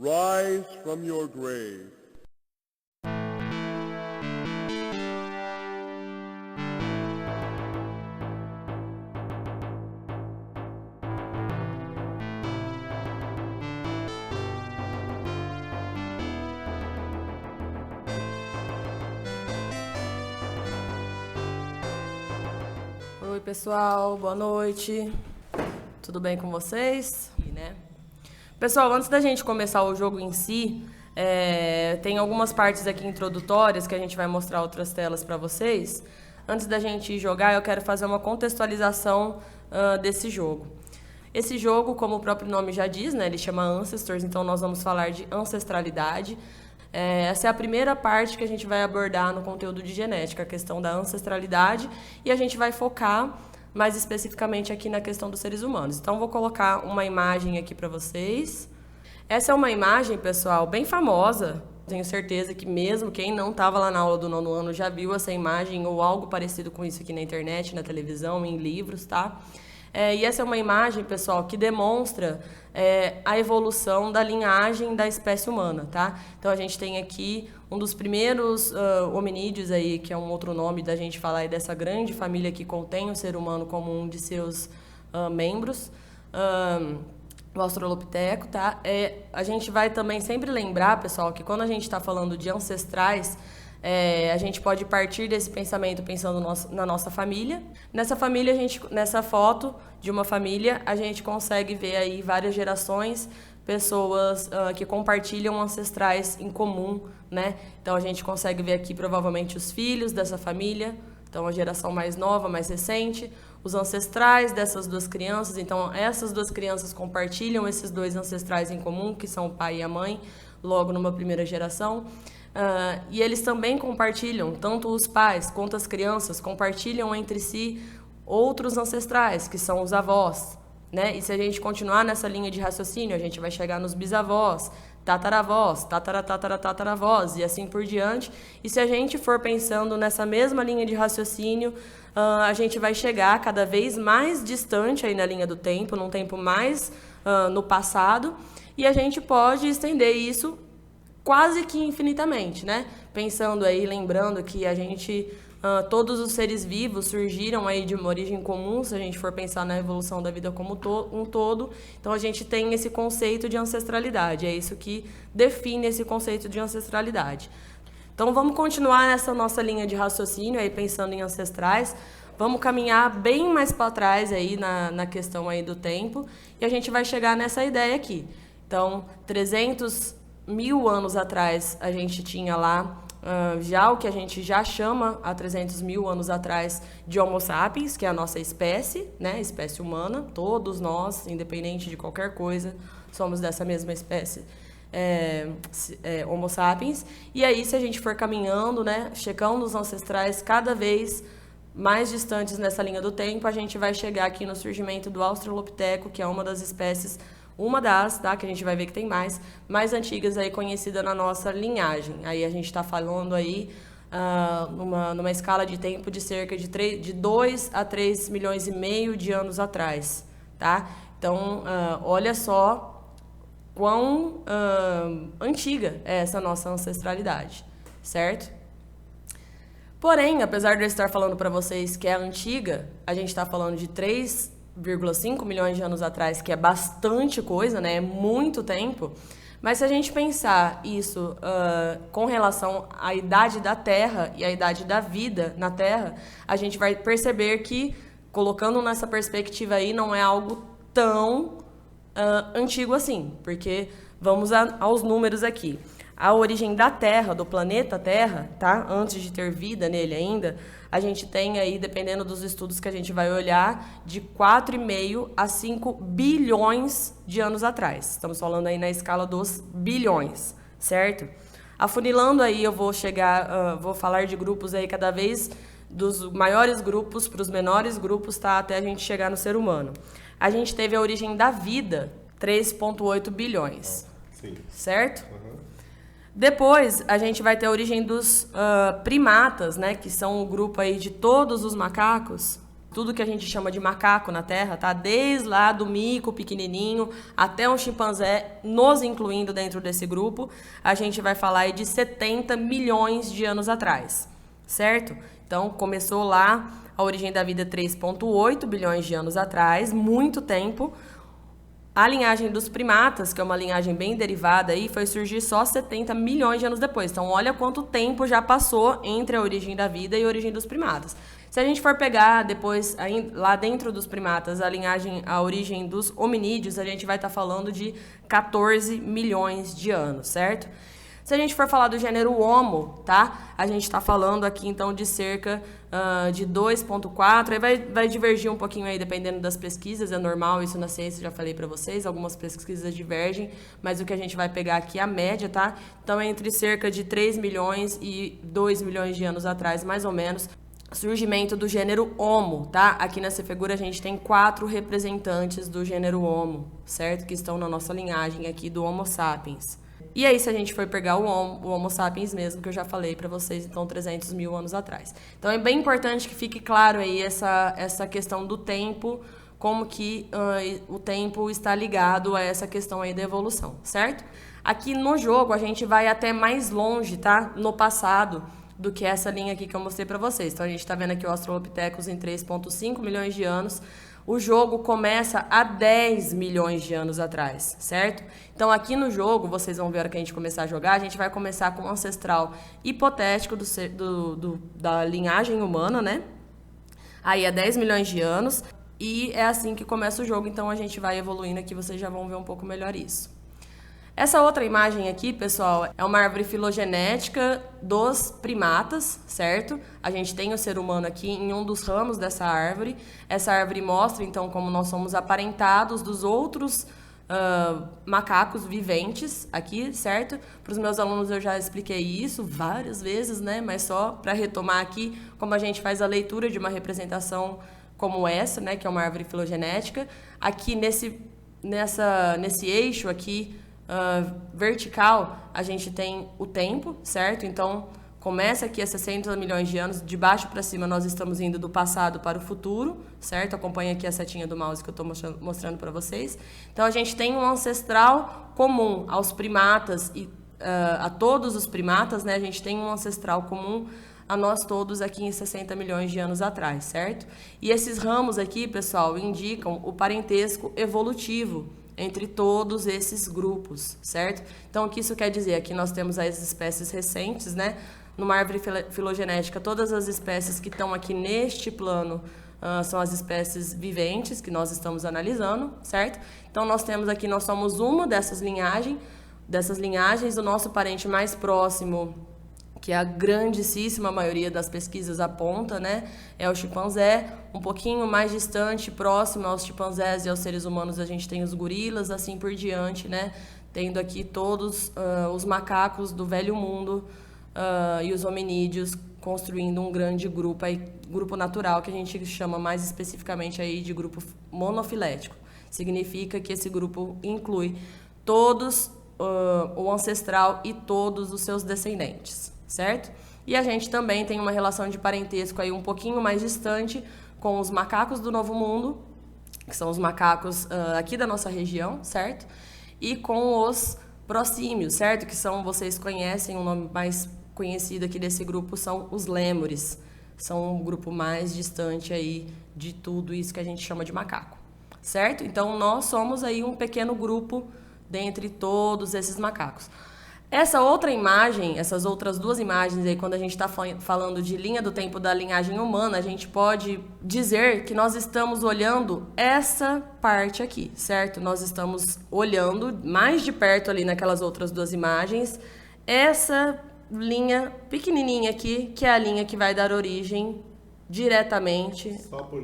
Rise from your grave. Oi, pessoal, boa noite. Tudo bem com vocês? Pessoal, antes da gente começar o jogo em si, tem algumas partes aqui introdutórias que a gente vai mostrar outras telas para vocês. Antes da gente jogar, eu quero fazer uma contextualização desse jogo. Esse jogo, como o próprio nome já diz, né, ele chama Ancestors, então nós vamos falar de ancestralidade. Essa é a primeira parte que a gente vai abordar no conteúdo de genética, a questão da ancestralidade, e a gente vai focar mais especificamente aqui na questão dos seres humanos. Então, vou colocar uma imagem aqui para vocês. Essa é uma imagem, pessoal, bem famosa. Tenho certeza que mesmo quem não estava lá na aula do 9º ano já viu essa imagem ou algo parecido com isso aqui na internet, na televisão, em livros, tá? E essa é uma imagem, pessoal, que demonstra a evolução da linhagem da espécie humana, tá? Então, a gente tem aqui um dos primeiros hominídeos aí, que é um outro nome da gente falar aí dessa grande família que contém o ser humano como um de seus membros, o Australopiteco, tá? A gente vai também sempre lembrar, pessoal, que quando a gente está falando de ancestrais, a gente pode partir desse pensamento pensando na nossa família. Nessa família, nessa foto de uma família, a gente consegue ver aí várias gerações, pessoas que compartilham ancestrais em comum, né? Então, a gente consegue ver aqui provavelmente os filhos dessa família, então a geração mais nova, mais recente, os ancestrais dessas duas crianças. Então, essas duas crianças compartilham esses dois ancestrais em comum, que são o pai e a mãe, logo numa primeira geração. E eles também compartilham, tanto os pais quanto as crianças, compartilham entre si outros ancestrais, que são os avós, né? E se a gente continuar nessa linha de raciocínio, a gente vai chegar nos bisavós, tataravós, tataravós e assim por diante. E se a gente for pensando nessa mesma linha de raciocínio, a gente vai chegar cada vez mais distante aí na linha do tempo, num tempo mais no passado, e a gente pode estender isso quase que infinitamente, né? Pensando aí, lembrando que a gente, todos os seres vivos surgiram aí de uma origem comum, se a gente for pensar na evolução da vida como um todo. Então, a gente tem esse conceito de ancestralidade, é isso que define esse conceito de ancestralidade. Então, vamos continuar nessa nossa linha de raciocínio, aí pensando em ancestrais. Vamos caminhar bem mais para trás aí na questão aí do tempo, e a gente vai chegar nessa ideia aqui. Então, 300.000 anos atrás, a gente tinha lá já o que a gente já chama, há 300.000 anos atrás, de Homo sapiens, que é a nossa espécie, né? Espécie humana. Todos nós, independente de qualquer coisa, somos dessa mesma espécie, Homo sapiens. E aí, se a gente for caminhando, né, checando os ancestrais cada vez mais distantes nessa linha do tempo, a gente vai chegar aqui no surgimento do Australopiteco, que é uma das espécies, tá, que a gente vai ver que tem mais antigas aí conhecida na nossa linhagem. Aí a gente está falando aí numa escala de tempo de cerca de 2 a 3 milhões e meio de anos atrás, tá? Então, olha só quão antiga é essa nossa ancestralidade, certo? Porém, apesar de eu estar falando para vocês que é antiga, a gente está falando de 3,5 milhões de anos atrás, que é bastante coisa, né? É muito tempo. Mas se a gente pensar isso com relação à idade da Terra e à idade da vida na Terra, a gente vai perceber que, colocando nessa perspectiva aí, não é algo tão antigo assim. Porque vamos aos números aqui. A origem da Terra, do planeta Terra, tá? Antes de ter vida nele ainda, a gente tem aí, dependendo dos estudos que a gente vai olhar, de 4,5 a 5 bilhões de anos atrás. Estamos falando aí na escala dos bilhões, certo? Afunilando aí, eu vou vou falar de grupos aí cada vez dos maiores grupos para os menores grupos, tá? Até a gente chegar no ser humano. A gente teve a origem da vida, 3,8 bilhões, certo? Depois, a gente vai ter a origem dos primatas, né, que são o grupo aí de todos os macacos, tudo que a gente chama de macaco na Terra, tá? Desde lá do mico pequenininho até um chimpanzé, nos incluindo dentro desse grupo, a gente vai falar aí de 70 milhões de anos atrás, certo? Então, começou lá a origem da vida 3,8 bilhões de anos atrás, muito tempo. A linhagem dos primatas, que é uma linhagem bem derivada aí, foi surgir só 70 milhões de anos depois. Então, olha quanto tempo já passou entre a origem da vida e a origem dos primatas. Se a gente for pegar depois, lá dentro dos primatas, a origem dos hominídeos, a gente vai estar falando de 14 milhões de anos, certo? Se a gente for falar do gênero Homo, tá? A gente está falando aqui, então, de cerca de 2,4. Aí vai divergir um pouquinho aí, dependendo das pesquisas. É normal, isso na ciência, já falei para vocês. Algumas pesquisas divergem, mas o que a gente vai pegar aqui é a média, tá? Então, é entre cerca de 3 milhões e 2 milhões de anos atrás, mais ou menos, surgimento do gênero Homo, tá? Aqui nessa figura a gente tem 4 representantes do gênero Homo, certo? Que estão na nossa linhagem aqui do Homo sapiens. E aí, se a gente for pegar o Homo sapiens mesmo, que eu já falei para vocês, então 300 mil anos atrás. Então, é bem importante que fique claro aí essa questão do tempo, como que o tempo está ligado a essa questão aí da evolução, certo? Aqui no jogo, a gente vai até mais longe, tá? No passado, do que essa linha aqui que eu mostrei para vocês. Então, a gente está vendo aqui o Australopithecus em 3,5 milhões de anos. O jogo começa há 10 milhões de anos atrás, certo? Então, aqui no jogo, vocês vão ver a hora que a gente começar a jogar, a gente vai começar com um ancestral hipotético da linhagem humana, né? Aí, há 10 milhões de anos. E é assim que começa o jogo, então a gente vai evoluindo aqui, vocês já vão ver um pouco melhor isso. Essa outra imagem aqui, pessoal, é uma árvore filogenética dos primatas, certo? A gente tem o ser humano aqui em um dos ramos dessa árvore. Essa árvore mostra, então, como nós somos aparentados dos outros macacos viventes aqui, certo? Para os meus alunos eu já expliquei isso várias vezes, né? Mas só para retomar aqui, como a gente faz a leitura de uma representação como essa, né? Que é uma árvore filogenética. Aqui nesse eixo aqui, vertical, a gente tem o tempo, certo? Então, começa aqui a 60 milhões de anos, de baixo para cima nós estamos indo do passado para o futuro, certo? Acompanha aqui a setinha do mouse que eu estou mostrando para vocês. Então, a gente tem um ancestral comum aos primatas e a todos os primatas, né? A gente tem um ancestral comum a nós todos aqui em 60 milhões de anos atrás, certo? E esses ramos aqui, pessoal, indicam o parentesco evolutivo entre todos esses grupos, certo? Então, o que isso quer dizer? Aqui nós temos as espécies recentes, né? Numa árvore filogenética, todas as espécies que estão aqui neste plano são as espécies viventes que nós estamos analisando, certo? Então, nós temos aqui, nós somos uma dessas linhagens, o nosso parente mais próximo, que a grandíssima maioria das pesquisas aponta, né, é o chimpanzé. Um pouquinho mais distante, próximo aos chimpanzés e aos seres humanos, a gente tem os gorilas, assim por diante, né, tendo aqui todos os macacos do velho mundo e os hominídeos construindo um grande grupo, grupo natural, que a gente chama mais especificamente aí de grupo monofilético. Significa que esse grupo inclui todos o ancestral e todos os seus descendentes, certo? E a gente também tem uma relação de parentesco aí um pouquinho mais distante com os macacos do Novo Mundo, que são os macacos aqui da nossa região, certo? E com os prosímios, certo? Que são, vocês conhecem, o nome mais conhecido aqui desse grupo são os lêmures. São um grupo mais distante aí de tudo isso que a gente chama de macaco, certo? Então, nós somos aí um pequeno grupo dentre todos esses macacos. Essa outra imagem, essas outras duas imagens aí, quando a gente está falando de linha do tempo da linhagem humana, a gente pode dizer que nós estamos olhando essa parte aqui, certo? Nós estamos olhando mais de perto ali naquelas outras duas imagens, essa linha pequenininha aqui, que é a linha que vai dar origem diretamente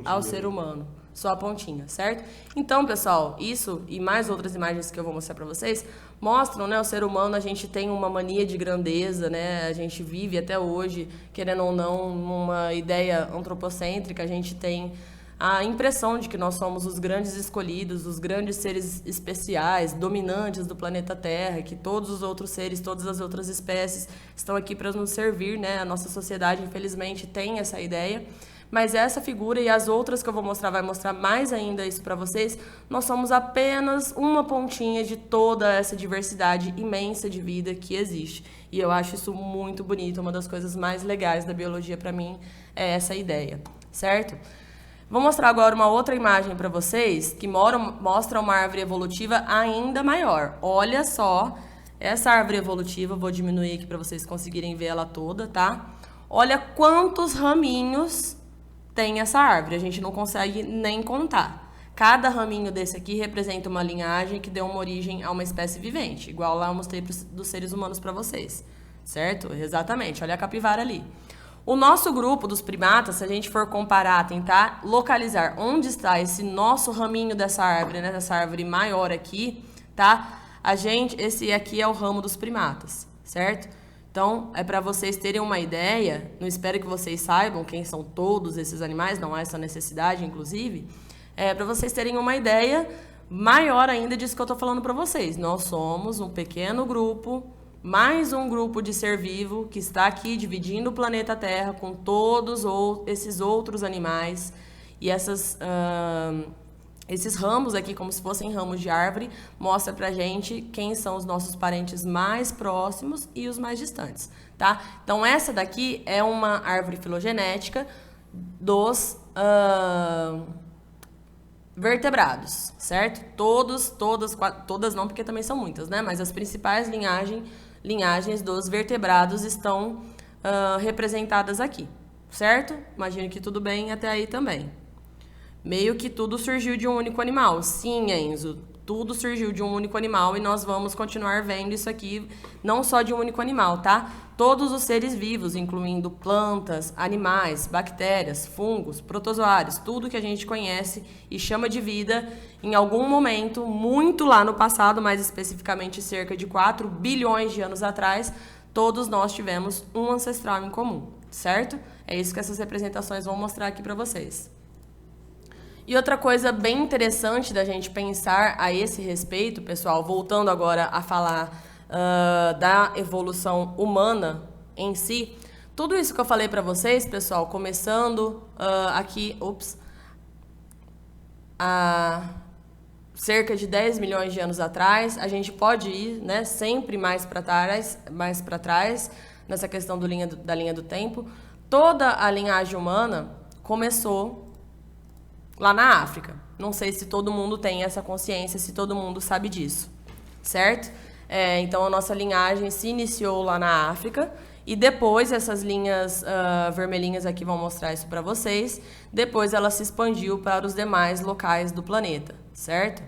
ao ser humano. Só a pontinha, certo? Então, pessoal, isso e mais outras imagens que eu vou mostrar para vocês mostram, né, o ser humano, a gente tem uma mania de grandeza, né? A gente vive até hoje, querendo ou não, numa ideia antropocêntrica, a gente tem a impressão de que nós somos os grandes escolhidos, os grandes seres especiais, dominantes do planeta Terra, que todos os outros seres, todas as outras espécies estão aqui para nos servir, né? A nossa sociedade, infelizmente, tem essa ideia. Mas essa figura e as outras que eu vou mostrar, vai mostrar mais ainda isso para vocês, nós somos apenas uma pontinha de toda essa diversidade imensa de vida que existe. E eu acho isso muito bonito, uma das coisas mais legais da biologia para mim é essa ideia, certo? Vou mostrar agora uma outra imagem para vocês que mostra uma árvore evolutiva ainda maior. Olha só essa árvore evolutiva, vou diminuir aqui para vocês conseguirem ver ela toda, tá? Olha quantos raminhos tem essa árvore, a gente não consegue nem contar. Cada raminho desse aqui representa uma linhagem que deu uma origem a uma espécie vivente, igual lá eu mostrei dos seres humanos para vocês, certo? Exatamente, olha a capivara ali. O nosso grupo dos primatas, se a gente for comparar, tentar localizar onde está esse nosso raminho dessa árvore, né, dessa árvore maior aqui, tá? Esse aqui é o ramo dos primatas, certo? Então, é para vocês terem uma ideia, não espero que vocês saibam quem são todos esses animais, não há essa necessidade, inclusive, para vocês terem uma ideia maior ainda disso que eu estou falando para vocês. Nós somos um pequeno grupo, mais um grupo de ser vivo que está aqui dividindo o planeta Terra com todos esses outros animais e esses ramos aqui, como se fossem ramos de árvore, mostra pra gente quem são os nossos parentes mais próximos e os mais distantes, tá? Então, essa daqui é uma árvore filogenética dos vertebrados, certo? Todas não, porque também são muitas, né? Mas as principais linhagens dos vertebrados estão representadas aqui, certo? Imagino que tudo bem até aí também. Meio que tudo surgiu de um único animal. Sim, Enzo, tudo surgiu de um único animal e nós vamos continuar vendo isso aqui, não só de um único animal, tá? Todos os seres vivos, incluindo plantas, animais, bactérias, fungos, protozoários, tudo que a gente conhece e chama de vida, em algum momento, muito lá no passado, mais especificamente cerca de 4 bilhões de anos atrás, todos nós tivemos um ancestral em comum, certo? É isso que essas representações vão mostrar aqui para vocês. E outra coisa bem interessante da gente pensar a esse respeito, pessoal, voltando agora a falar da evolução humana em si, tudo isso que eu falei para vocês, pessoal, começando aqui, há cerca de 10 milhões de anos atrás, a gente pode ir, né, sempre mais para trás, nessa questão da linha do tempo. Toda a linhagem humana começou lá na África. Não sei se todo mundo tem essa consciência, se todo mundo sabe disso, certo? Então, a nossa linhagem se iniciou lá na África e depois, essas linhas vermelhinhas aqui vão mostrar isso para vocês, depois ela se expandiu para os demais locais do planeta, certo?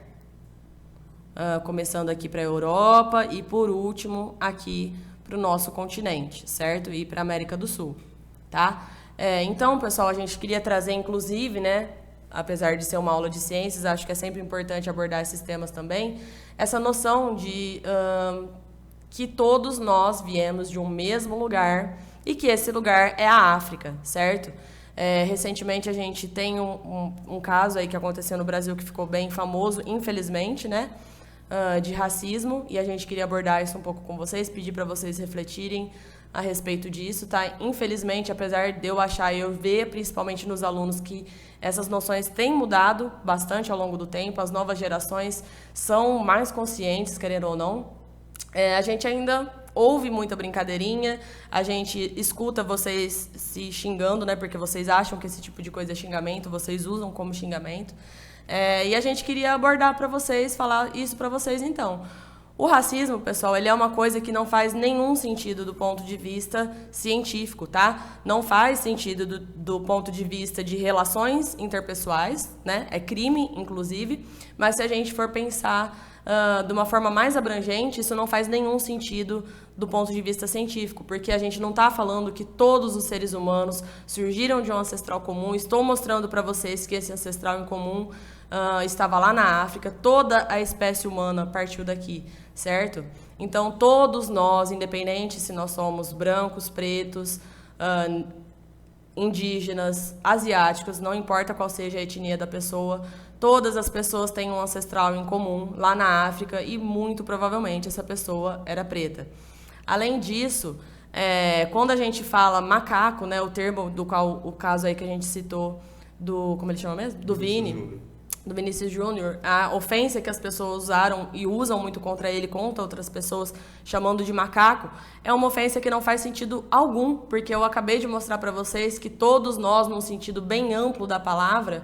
Começando aqui para a Europa e, por último, aqui para o nosso continente, certo? E para a América do Sul, tá? Então, pessoal, a gente queria trazer, inclusive, né, apesar de ser uma aula de ciências, acho que é sempre importante abordar esses temas também, essa noção de que todos nós viemos de um mesmo lugar e que esse lugar é a África, certo? Recentemente a gente tem um caso aí que aconteceu no Brasil que ficou bem famoso, infelizmente, né? De racismo, e a gente queria abordar isso um pouco com vocês, pedir para vocês refletirem a respeito disso, tá? Infelizmente, apesar de eu achar e eu ver, principalmente nos alunos, que essas noções têm mudado bastante ao longo do tempo, as novas gerações são mais conscientes, querendo ou não, a gente ainda ouve muita brincadeirinha, a gente escuta vocês se xingando, né? Porque vocês acham que esse tipo de coisa é xingamento, vocês usam como xingamento. E a gente queria abordar para vocês, falar isso para vocês, então. O racismo, pessoal, ele é uma coisa que não faz nenhum sentido do ponto de vista científico, tá? Não faz sentido do ponto de vista de relações interpessoais, né? É crime, inclusive, mas se a gente for pensar de uma forma mais abrangente, isso não faz nenhum sentido do ponto de vista científico, porque a gente não está falando que todos os seres humanos surgiram de um ancestral comum. Estou mostrando para vocês que esse ancestral em comum estava lá na África, toda a espécie humana partiu daqui, certo? Então, todos nós, independente se nós somos brancos, pretos, indígenas, asiáticos, não importa qual seja a etnia da pessoa, todas as pessoas têm um ancestral em comum lá na África e, muito provavelmente, essa pessoa era preta. Além disso, Quando a gente fala macaco, né, o termo do qual o caso aí que a gente citou como ele chama mesmo? Do Vini. Do Vinícius Júnior, a ofensa que as pessoas usaram e usam muito contra ele, contra outras pessoas, chamando de macaco, é uma ofensa que não faz sentido algum, porque eu acabei de mostrar para vocês que todos nós, num sentido bem amplo da palavra,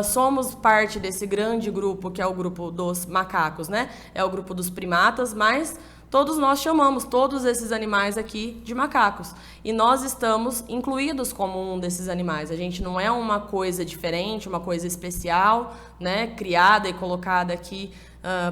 somos parte desse grande grupo, que é o grupo dos macacos, né? É o grupo dos primatas, mas todos nós chamamos todos esses animais aqui de macacos. E nós estamos incluídos como um desses animais. A gente não é uma coisa diferente, uma coisa especial, né, criada e colocada aqui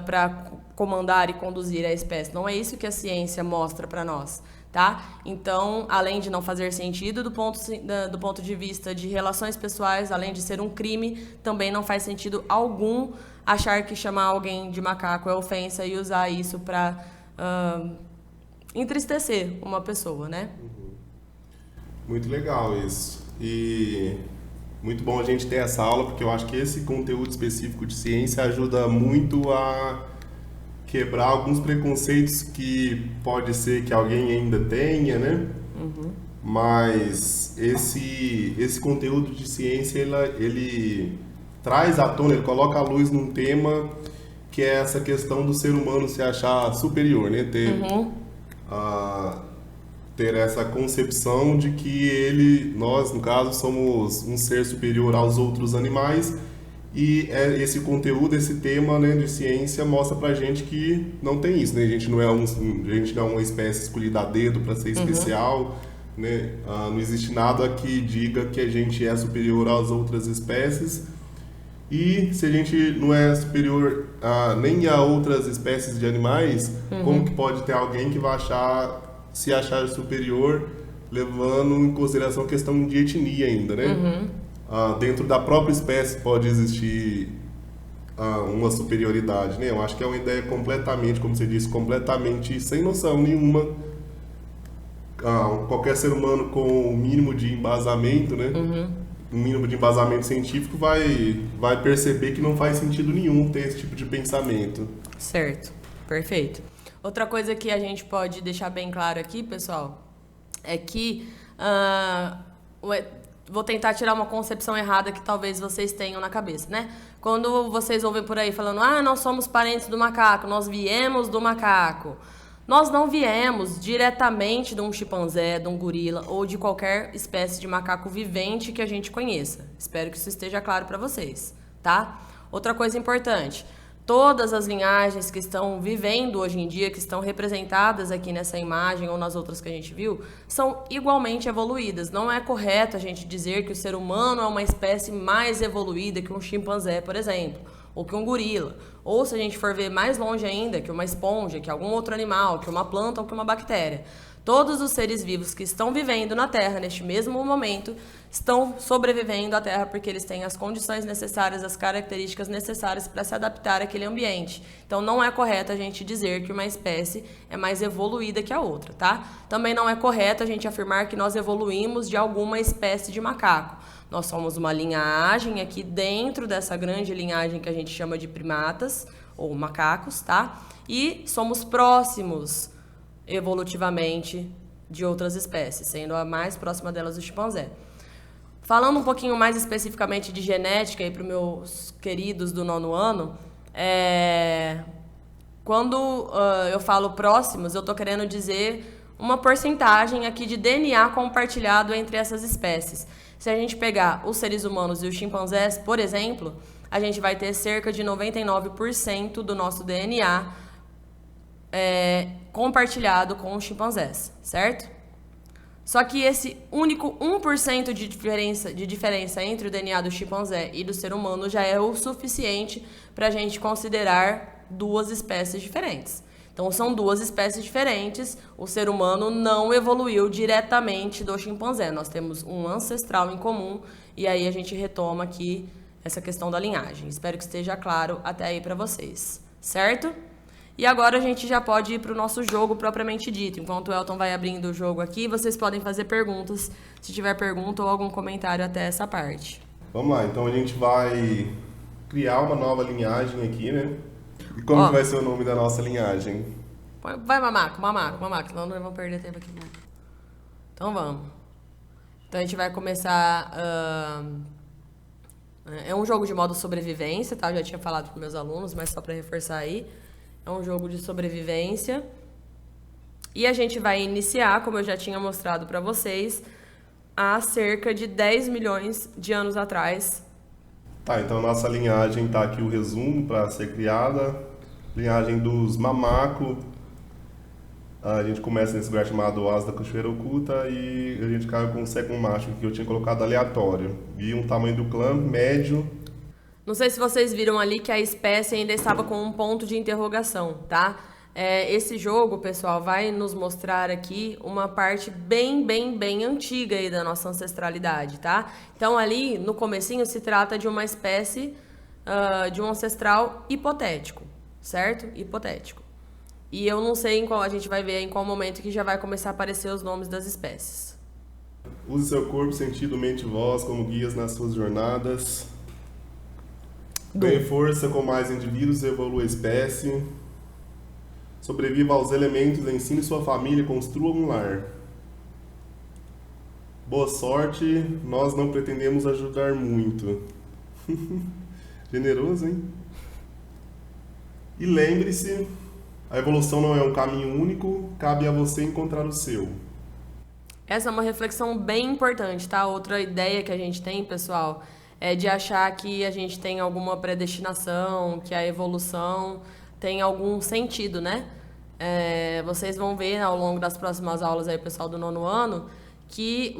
para comandar e conduzir a espécie. Não é isso que a ciência mostra para nós. Tá? Então, além de não fazer sentido do ponto de vista de relações pessoais, além de ser um crime, também não faz sentido algum achar que chamar alguém de macaco é ofensa e usar isso para entristecer uma pessoa, né? Muito legal isso. E muito bom a gente ter essa aula, porque eu acho que esse conteúdo específico de ciência ajuda muito a quebrar alguns preconceitos que pode ser que alguém ainda tenha, né? Mas esse conteúdo de ciência, ele traz à tona, ele coloca a luz num tema que é essa questão do ser humano se achar superior, né? Ter essa concepção de que nós, no caso, somos um ser superior aos outros animais, e esse conteúdo, esse tema, né, de ciência mostra pra gente que não tem isso, né? A gente não é uma espécie escolhida a dedo para ser especial, né? Não existe nada que diga que a gente é superior às outras espécies. E se a gente não é superior nem a outras espécies de animais, como que pode ter alguém que vai se achar superior, levando em consideração a questão de etnia ainda, né? Dentro da própria espécie pode existir uma superioridade, né? Eu acho que é uma ideia completamente, como você disse, completamente sem noção nenhuma. Qualquer ser humano com o mínimo de embasamento, né? Um mínimo de embasamento científico vai perceber que não faz sentido nenhum ter esse tipo de pensamento. Certo, perfeito. Outra coisa que a gente pode deixar bem claro aqui, pessoal, é que vou tentar tirar uma concepção errada que talvez vocês tenham na cabeça, né? Quando vocês ouvem por aí falando, nós somos parentes do macaco, nós viemos do macaco. Nós não viemos diretamente de um chimpanzé, de um gorila ou de qualquer espécie de macaco vivente que a gente conheça. Espero que isso esteja claro para vocês, tá? Outra coisa importante, todas as linhagens que estão vivendo hoje em dia, que estão representadas aqui nessa imagem ou nas outras que a gente viu, são igualmente evoluídas. Não é correto a gente dizer que o ser humano é uma espécie mais evoluída que um chimpanzé, por exemplo, ou que um gorila, ou se a gente for ver mais longe ainda, que uma esponja, que algum outro animal, que uma planta ou que uma bactéria. Todos os seres vivos que estão vivendo na Terra neste mesmo momento estão sobrevivendo à Terra porque eles têm as condições necessárias, as características necessárias para se adaptar àquele ambiente. Então não é correto a gente dizer que uma espécie é mais evoluída que a outra, tá? Também não é correto a gente afirmar que nós evoluímos de alguma espécie de macaco. Nós somos uma linhagem aqui dentro dessa grande linhagem que a gente chama de primatas ou macacos, tá? E somos próximos evolutivamente de outras espécies, sendo a mais próxima delas o chimpanzé. Falando um pouquinho mais especificamente de genética para os meus queridos do 9º ano, quando eu falo próximos, eu estou querendo dizer uma porcentagem aqui de DNA compartilhado entre essas espécies. Se a gente pegar os seres humanos e os chimpanzés, por exemplo, a gente vai ter cerca de 99% do nosso DNA compartilhado com os chimpanzés, certo? Só que esse único 1% de diferença entre o DNA do chimpanzé e do ser humano já é o suficiente para a gente considerar duas espécies diferentes. Então, são duas espécies diferentes, o ser humano não evoluiu diretamente do chimpanzé. Nós temos um ancestral em comum e aí a gente retoma aqui essa questão da linhagem. Espero que esteja claro até aí para vocês, certo? E agora a gente já pode ir para o nosso jogo propriamente dito. Enquanto o Elton vai abrindo o jogo aqui, vocês podem fazer perguntas, se tiver pergunta ou algum comentário até essa parte. Vamos lá, então a gente vai criar uma nova linhagem aqui, né? E como que vai ser o nome da nossa linhagem? Vai, Mamaco, senão não vamos perder tempo aqui. Né? Então vamos. Então a gente vai começar... é um jogo de modo sobrevivência, tá? Eu já tinha falado com meus alunos, mas só para reforçar aí. É um jogo de sobrevivência. E a gente vai iniciar, como eu já tinha mostrado para vocês, há cerca de 10 milhões de anos atrás. Tá, então nossa linhagem tá aqui o resumo para ser criada. Linhagem dos Mamaco. A gente começa nesse lugar chamado Oásis da Cachoeira Oculta e a gente caiu com um segundo macho que eu tinha colocado aleatório. E um tamanho do clã médio. Não sei se vocês viram ali que a espécie ainda estava com um ponto de interrogação, tá? Esse jogo, pessoal, vai nos mostrar aqui uma parte bem antiga aí da nossa ancestralidade, tá? Então ali, no comecinho, se trata de uma espécie de um ancestral hipotético, certo? Hipotético. E eu não sei a gente vai ver em qual momento que já vai começar a aparecer os nomes das espécies. Use seu corpo, sentido, mente e voz como guias nas suas jornadas. Ganhe força com mais indivíduos e evolua a espécie. Sobreviva aos elementos, ensine sua família, construa um lar. Boa sorte, nós não pretendemos ajudar muito. Generoso, hein? E lembre-se, a evolução não é um caminho único, cabe a você encontrar o seu. Essa é uma reflexão bem importante, tá? Outra ideia que a gente tem, pessoal, é de achar que a gente tem alguma predestinação, que a evolução tem algum sentido, né? Vocês vão ver ao longo das próximas aulas aí, pessoal do 9º ano, que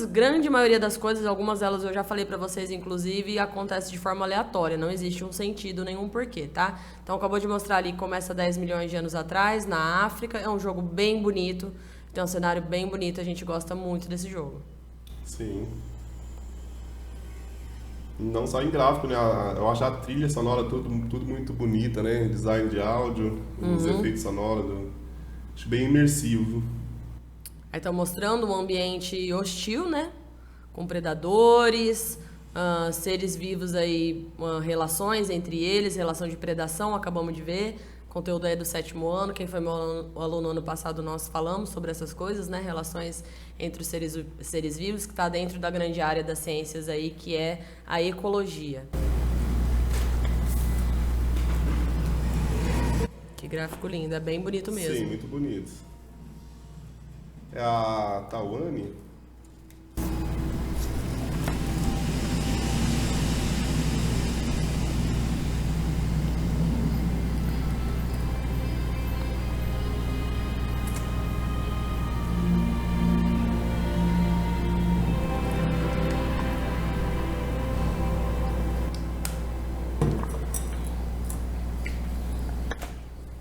grande maioria das coisas, algumas delas eu já falei pra vocês, inclusive, acontece de forma aleatória, não existe um sentido, nenhum porquê, tá? Então, acabou de mostrar ali, começa 10 milhões de anos atrás, na África, é um jogo bem bonito, tem um cenário bem bonito, a gente gosta muito desse jogo. Sim. Não só em gráfico, né? Eu acho a trilha sonora tudo muito bonita, né? Design de áudio, os efeitos sonoros, acho bem imersivo. Aí estão mostrando um ambiente hostil, né? Com predadores, seres vivos aí, relações entre eles, relação de predação, acabamos de ver. O conteúdo aí do 7º ano, quem foi meu aluno ano passado, nós falamos sobre essas coisas, né? Relações entre os seres vivos, que está dentro da grande área das ciências aí, que é a ecologia. Que gráfico lindo, é bem bonito mesmo. Sim, muito bonito. É a Tawane?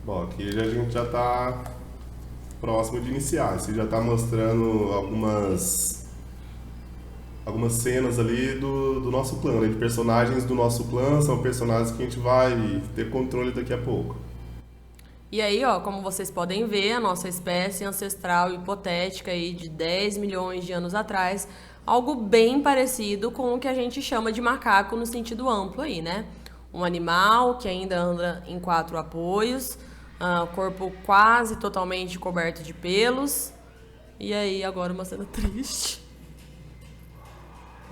Bom, aqui a gente já está próximo de iniciar. Você já está mostrando algumas cenas ali do nosso clã, né? De personagens do nosso clã, são personagens que a gente vai ter controle daqui a pouco. E aí, ó, como vocês podem ver, a nossa espécie ancestral hipotética aí de 10 milhões de anos atrás, algo bem parecido com o que a gente chama de macaco no sentido amplo aí, né? Um animal que ainda anda em 4 apoios, corpo quase totalmente coberto de pelos. E aí, agora uma cena triste.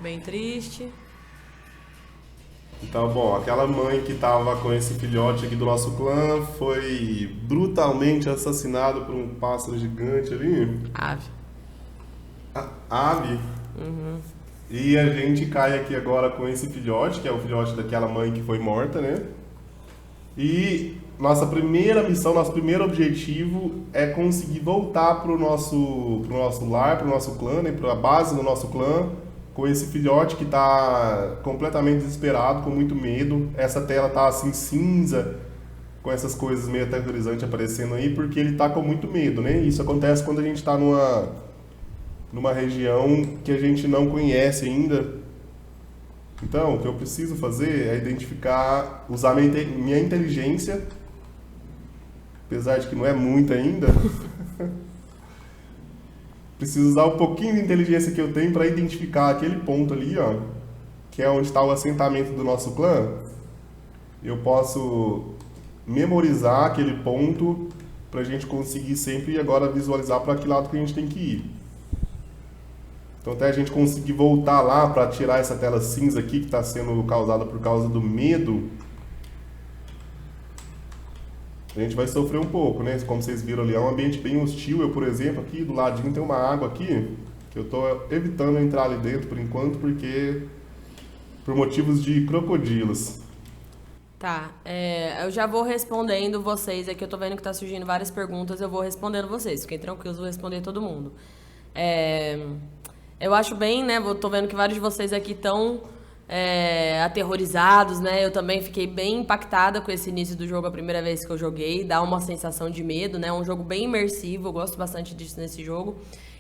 Bem triste. Então, bom, aquela mãe que estava com esse filhote aqui do nosso clã foi brutalmente assassinado por um pássaro gigante ali. Ave. Ave? Uhum. E a gente cai aqui agora com esse filhote, que é o filhote daquela mãe que foi morta, né? E nossa primeira missão, nosso primeiro objetivo é conseguir voltar pro nosso lar, pro nosso clã, né? Pra base do nosso clã, com esse filhote que tá completamente desesperado, com muito medo. Essa tela tá assim cinza, com essas coisas meio aterrorizantes aparecendo aí, porque ele tá com muito medo, né? Isso acontece quando a gente tá numa região que a gente não conhece ainda. Então, o que eu preciso fazer é identificar, usar minha inteligência, apesar de que não é muita ainda. Preciso usar um pouquinho de inteligência que eu tenho para identificar aquele ponto ali, ó, que é onde está o assentamento do nosso clã. Eu posso memorizar aquele ponto para a gente conseguir sempre agora visualizar para que lado que a gente tem que ir. Então até a gente conseguir voltar lá para tirar essa tela cinza aqui que está sendo causada por causa do medo, a gente vai sofrer um pouco, né? Como vocês viram ali, é um ambiente bem hostil. Eu, por exemplo, aqui do ladinho tem uma água aqui, que eu estou evitando entrar ali dentro por enquanto, porque por motivos de crocodilos. Tá, eu já vou respondendo vocês, aqui eu tô vendo que tá surgindo várias perguntas, eu vou respondendo vocês, fiquem tranquilos, vou responder todo mundo. Eu acho bem, né, tô vendo que vários de vocês aqui estão aterrorizados, né, eu também fiquei bem impactada com esse início do jogo a primeira vez que eu joguei, dá uma sensação de medo, né, um jogo bem imersivo, eu gosto bastante disso nesse jogo.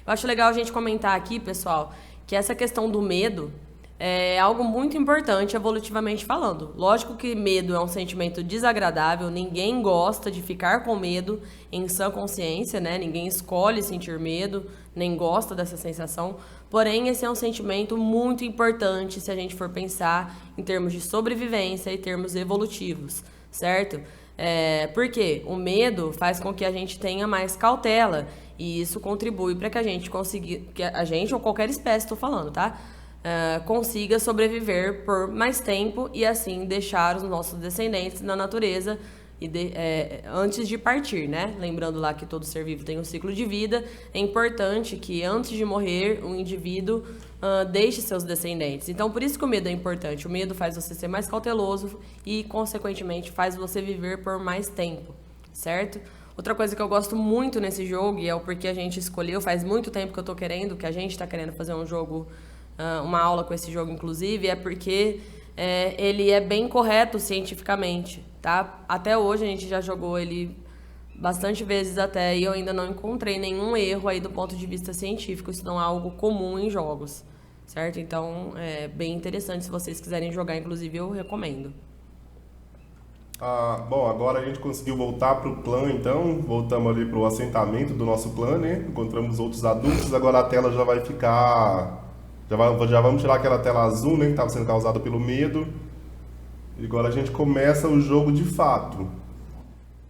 Eu acho legal a gente comentar aqui, pessoal, que essa questão do medo é algo muito importante evolutivamente falando. Lógico que medo é um sentimento desagradável, ninguém gosta de ficar com medo em sã consciência, né? Ninguém escolhe sentir medo, nem gosta dessa sensação. Porém, esse é um sentimento muito importante se a gente for pensar em termos de sobrevivência e termos evolutivos, certo? Porque o medo faz com que a gente tenha mais cautela e isso contribui para que a gente consiga, que a gente ou qualquer espécie, estou falando, tá? Consiga sobreviver por mais tempo e assim deixar os nossos descendentes na natureza antes de partir, né? Lembrando lá que todo ser vivo tem um ciclo de vida, é importante que antes de morrer um indivíduo deixe seus descendentes. Então por isso que o medo é importante, o medo faz você ser mais cauteloso e consequentemente faz você viver por mais tempo, certo? Outra coisa que eu gosto muito nesse jogo e é o porquê a gente escolheu, faz muito tempo que eu tô querendo, que a gente tá querendo fazer um jogo, uma aula com esse jogo, inclusive, é porque ele é bem correto cientificamente, tá? Até hoje a gente já jogou ele bastante vezes até e eu ainda não encontrei nenhum erro aí do ponto de vista científico, isso não é algo comum em jogos, certo? Então, é bem interessante, se vocês quiserem jogar, inclusive, eu recomendo. Bom, agora a gente conseguiu voltar para o clã, então, voltamos ali para o assentamento do nosso clã, né? Encontramos outros adultos, agora a tela já vai ficar... Já vamos tirar aquela tela azul, né, que estava sendo causada pelo medo. E agora a gente começa o jogo de fato.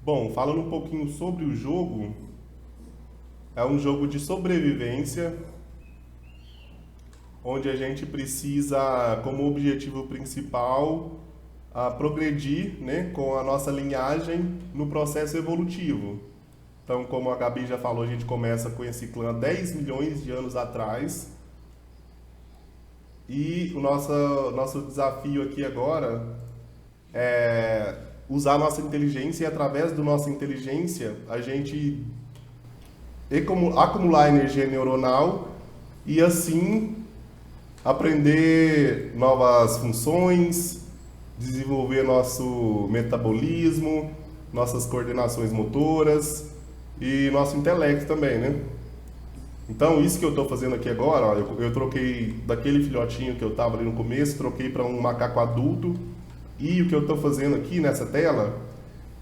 Bom, falando um pouquinho sobre o jogo, é um jogo de sobrevivência, onde a gente precisa, como objetivo principal, progredir, né, com a nossa linhagem no processo evolutivo. Então, como a Gabi já falou, a gente começa com esse clã 10 milhões de anos atrás. E o nosso desafio aqui agora é usar a nossa inteligência e através da nossa inteligência a gente acumular energia neuronal e assim aprender novas funções, desenvolver nosso metabolismo, nossas coordenações motoras e nosso intelecto também, né? Então, isso que eu estou fazendo aqui agora, ó, eu troquei daquele filhotinho que eu estava ali no começo, troquei para um macaco adulto. E o que eu estou fazendo aqui nessa tela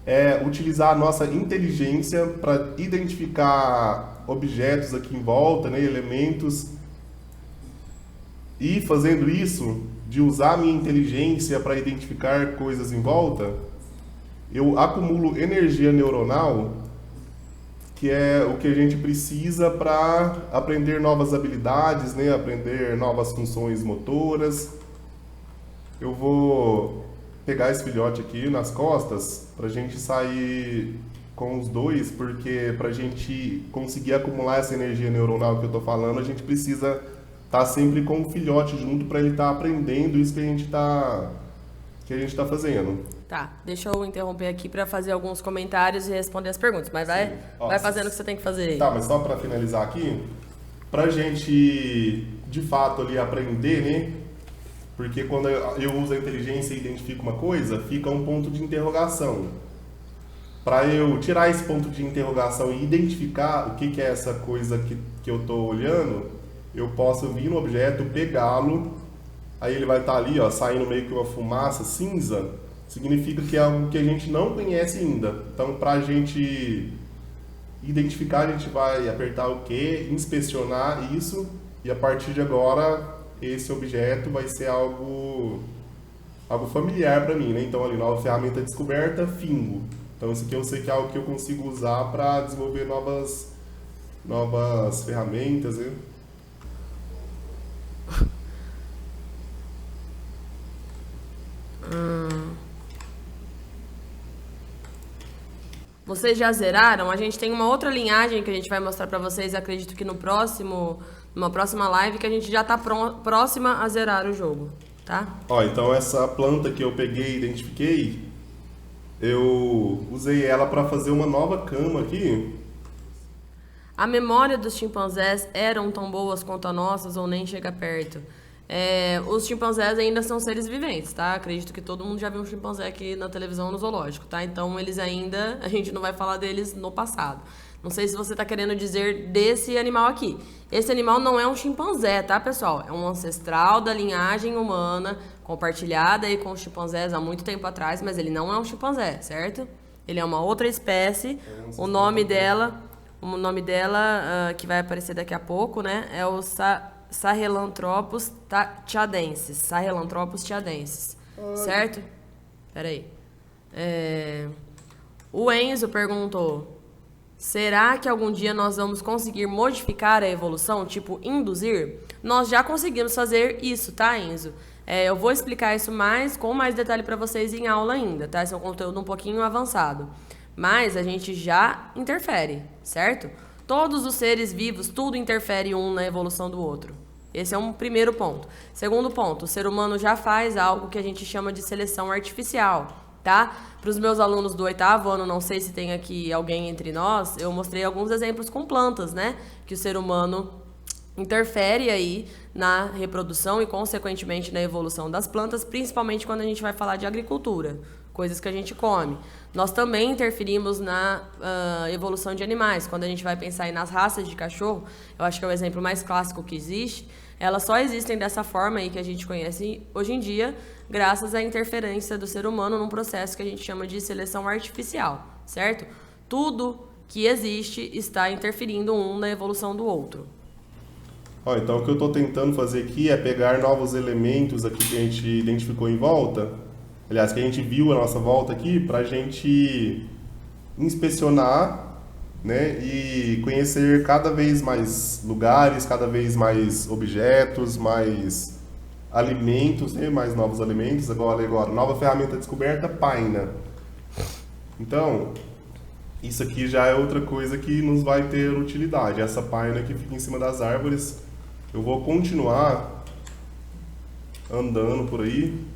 é utilizar a nossa inteligência para identificar objetos aqui em volta, né, elementos. E fazendo isso, de usar a minha inteligência para identificar coisas em volta, eu acumulo energia neuronal, que é o que a gente precisa para aprender novas habilidades, né? Aprender novas funções motoras. Eu vou pegar esse filhote aqui nas costas para a gente sair com os dois, porque para a gente conseguir acumular essa energia neuronal que eu estou falando, a gente precisa estar sempre com o filhote junto para ele estar aprendendo isso que a gente está fazendo. Tá, deixa eu interromper aqui para fazer alguns comentários e responder as perguntas, mas vai fazendo o que você tem que fazer aí. Tá, mas só para finalizar aqui, pra gente de fato ali aprender, né? Porque quando eu uso a inteligência e identifico uma coisa, fica um ponto de interrogação. Para eu tirar esse ponto de interrogação e identificar o que é essa coisa que eu estou olhando, eu posso vir no objeto, pegá-lo, aí ele vai estar ali, ó, saindo meio que uma fumaça cinza. Significa que é algo que a gente não conhece ainda. Então, para a gente identificar, a gente vai apertar o Q, inspecionar isso, e a partir de agora, esse objeto vai ser algo familiar para mim, né? Então, ali, nova ferramenta descoberta, fingo. Então, isso aqui eu sei que é algo que eu consigo usar para desenvolver novas ferramentas, né? Vocês já zeraram? A gente tem uma outra linhagem que a gente vai mostrar pra vocês, acredito que numa próxima live, que a gente já tá próxima a zerar o jogo, tá? Ó, então essa planta que eu peguei e identifiquei, eu usei ela para fazer uma nova cama aqui. A memória dos chimpanzés eram tão boas quanto a nossas ou nem chega perto? Os chimpanzés ainda são seres viventes, tá? Acredito que todo mundo já viu um chimpanzé aqui na televisão no zoológico, tá? Então eles ainda, a gente não vai falar deles no passado. Não sei se você tá querendo dizer desse animal aqui. Esse animal não é um chimpanzé, tá, pessoal? É um ancestral da linhagem humana, compartilhada aí com os chimpanzés há muito tempo atrás, mas ele não é um chimpanzé, certo? Ele é uma outra espécie. O nome dela, que vai aparecer daqui a pouco, né? É o Sahelanthropus tchadensis. Sahelanthropus tchadensis. Certo? Peraí. O Enzo perguntou: será que algum dia nós vamos conseguir modificar a evolução, tipo induzir? Nós já conseguimos fazer isso, tá, Enzo? Eu vou explicar isso com mais detalhe para vocês em aula ainda, tá? Esse é um conteúdo um pouquinho avançado. Mas a gente já interfere, certo? Todos os seres vivos, tudo interfere um na evolução do outro. Esse é um primeiro ponto. Segundo ponto, o ser humano já faz algo que a gente chama de seleção artificial, tá? Para os meus alunos do 8º ano, não sei se tem aqui alguém entre nós, eu mostrei alguns exemplos com plantas, né? Que o ser humano interfere aí na reprodução e, consequentemente, na evolução das plantas, principalmente quando a gente vai falar de agricultura, coisas que a gente come. Nós também interferimos na evolução de animais. Quando a gente vai pensar aí nas raças de cachorro, eu acho que é o exemplo mais clássico que existe, elas só existem dessa forma aí que a gente conhece hoje em dia, graças à interferência do ser humano num processo que a gente chama de seleção artificial, certo? Tudo que existe está interferindo um na evolução do outro. Ó, então o que eu estou tentando fazer aqui é pegar novos elementos aqui que a gente identificou em volta, aliás, que a gente viu a nossa volta aqui, para a gente inspecionar, né, e conhecer cada vez mais lugares, cada vez mais objetos, mais alimentos, né, mais novos alimentos. Agora, nova ferramenta descoberta, paina. Então, isso aqui já é outra coisa que nos vai ter utilidade. Essa paina que fica em cima das árvores. Eu vou continuar andando por aí.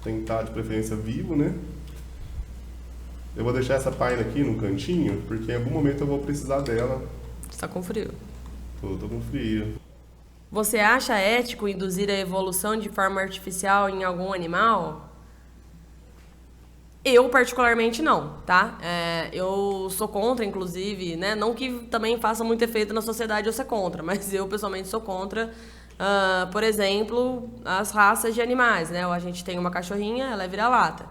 Tentar de preferência vivo, né? Eu vou deixar essa paina aqui no cantinho, porque em algum momento eu vou precisar dela. Você tá com frio? Tô com frio. Você acha ético induzir a evolução de forma artificial em algum animal? Eu, particularmente, não, tá? Eu sou contra, inclusive, né? Não que também faça muito efeito na sociedade eu ser contra, mas eu, pessoalmente, sou contra, por exemplo, as raças de animais, né? A gente tem uma cachorrinha, ela é vira-lata.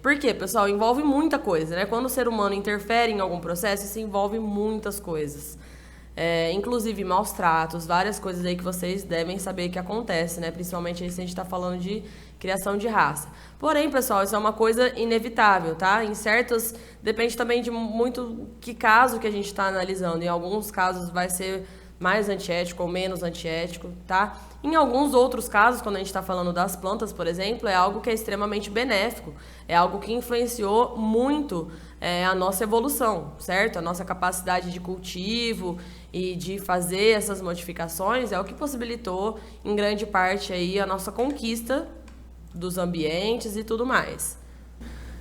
Por quê, pessoal? Envolve muita coisa, né? Quando o ser humano interfere em algum processo, isso envolve muitas coisas. Inclusive maus tratos, várias coisas aí que vocês devem saber que acontece, né? Principalmente aí se a gente está falando de criação de raça. Porém, pessoal, isso é uma coisa inevitável, tá? Depende também de muito que caso que a gente está analisando. Em alguns casos vai ser mais antiético ou menos antiético, tá? Em alguns outros casos, quando a gente está falando das plantas, por exemplo, é algo que é extremamente benéfico, é algo que influenciou muito a nossa evolução, certo? A nossa capacidade de cultivo e de fazer essas modificações é o que possibilitou, em grande parte, aí, a nossa conquista dos ambientes e tudo mais.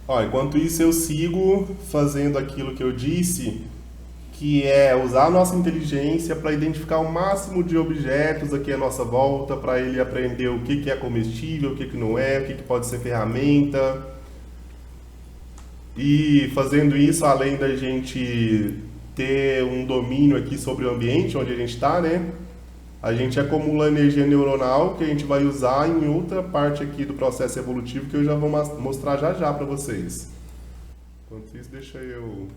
Ó, enquanto isso, eu sigo fazendo aquilo que eu disse, que é usar a nossa inteligência para identificar o máximo de objetos aqui à nossa volta, para ele aprender o que é comestível, o que não é, o que pode ser ferramenta. E fazendo isso, além da gente ter um domínio aqui sobre o ambiente onde a gente está, né? A gente acumula energia neuronal que a gente vai usar em outra parte aqui do processo evolutivo que eu já vou mostrar já para vocês. Enquanto isso, deixa eu...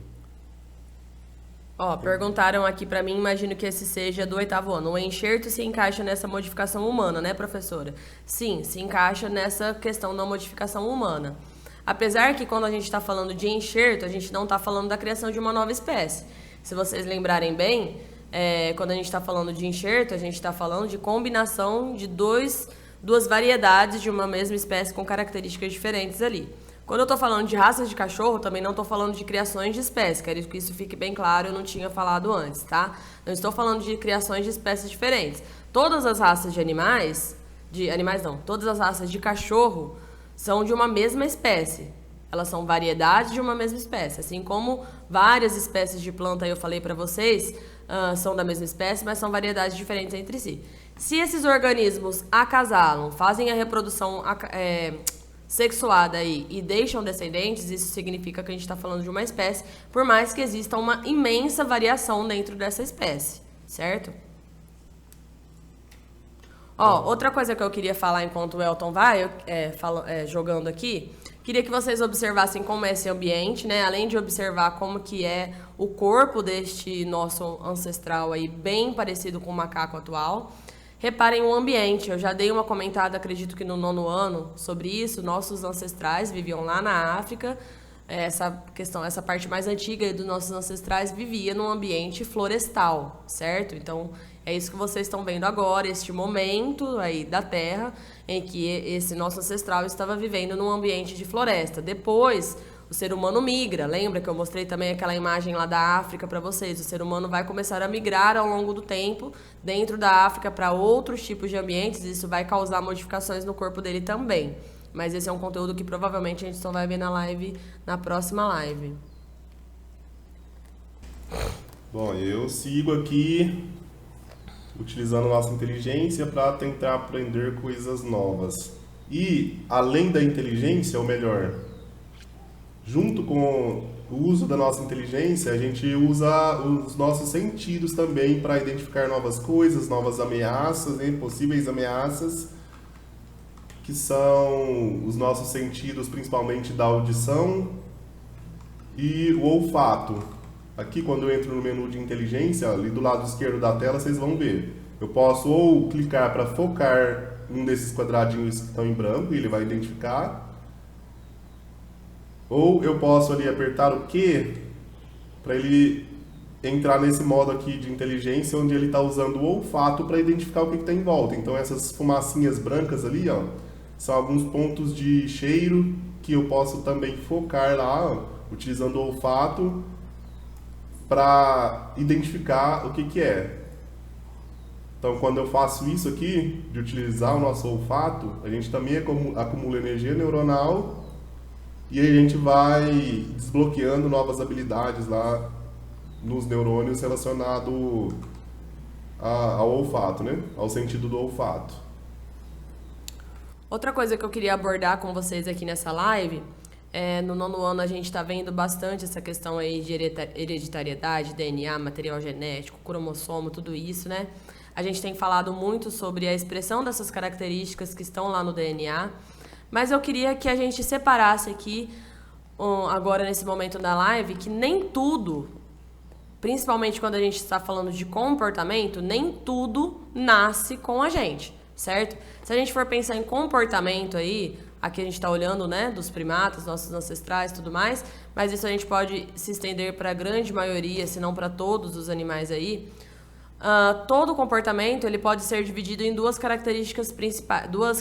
Perguntaram aqui pra mim, imagino que esse seja do 8º ano. O enxerto se encaixa nessa modificação humana, né, professora? Sim, se encaixa nessa questão da modificação humana. Apesar que quando a gente está falando de enxerto, a gente não está falando da criação de uma nova espécie. Se vocês lembrarem bem, quando a gente está falando de enxerto, a gente está falando de combinação de duas variedades de uma mesma espécie com características diferentes ali. Quando eu estou falando de raças de cachorro, também não estou falando de criações de espécies, quero que isso fique bem claro, eu não tinha falado antes, tá? Não estou falando de criações de espécies diferentes. Todas as raças todas as raças de cachorro são de uma mesma espécie. Elas são variedades de uma mesma espécie, assim como várias espécies de planta, eu falei para vocês, são da mesma espécie, mas são variedades diferentes entre si. Se esses organismos acasalam, fazem a reprodução sexuada aí e deixam descendentes, isso significa que a gente está falando de uma espécie, por mais que exista uma imensa variação dentro dessa espécie, certo? Outra coisa que eu queria falar enquanto o Elton vai jogando aqui, queria que vocês observassem como é esse ambiente, né? Além de observar como que é o corpo deste nosso ancestral aí, bem parecido com o macaco atual. Reparem o ambiente, eu já dei uma comentada, acredito que no 9º ano, sobre isso. Nossos ancestrais viviam lá na África, essa parte mais antiga dos nossos ancestrais vivia num ambiente florestal, certo? Então, é isso que vocês estão vendo agora, este momento aí da Terra, em que esse nosso ancestral estava vivendo num ambiente de floresta. Depois, o ser humano migra. Lembra que eu mostrei também aquela imagem lá da África para vocês? O ser humano vai começar a migrar ao longo do tempo dentro da África para outros tipos de ambientes. Isso vai causar modificações no corpo dele também. Mas esse é um conteúdo que provavelmente a gente só vai ver na próxima live. Bom, eu sigo aqui utilizando nossa inteligência para tentar aprender coisas novas. E, além da inteligência, ou melhor, junto com o uso da nossa inteligência, a gente usa os nossos sentidos também para identificar novas coisas, novas ameaças, possíveis ameaças, que são os nossos sentidos, principalmente da audição e o olfato. Aqui, quando eu entro no menu de inteligência, ali do lado esquerdo da tela, vocês vão ver. Eu posso ou clicar para focar um desses quadradinhos que estão em branco, e ele vai identificar. Ou eu posso ali apertar o Q para ele entrar nesse modo aqui de inteligência, onde ele está usando o olfato para identificar o que está em volta. Então, essas fumacinhas brancas ali, ó, são alguns pontos de cheiro que eu posso também focar lá, ó, utilizando o olfato, para identificar o que é. Então, quando eu faço isso aqui, de utilizar o nosso olfato, a gente também acumula energia neuronal e a gente vai desbloqueando novas habilidades lá nos neurônios relacionados ao olfato, né? Ao sentido do olfato. Outra coisa que eu queria abordar com vocês aqui nessa live, no 9º ano a gente está vendo bastante essa questão aí de hereditariedade, DNA, material genético, cromossomo, tudo isso, né? A gente tem falado muito sobre a expressão dessas características que estão lá no DNA, mas eu queria que a gente separasse aqui, agora nesse momento da live, que nem tudo, principalmente quando a gente está falando de comportamento, nem tudo nasce com a gente, certo? Se a gente for pensar em comportamento aí, aqui a gente está olhando, né, dos primatas, nossos ancestrais e tudo mais, mas isso a gente pode se estender para a grande maioria, se não para todos os animais aí. Todo comportamento ele pode ser dividido em duas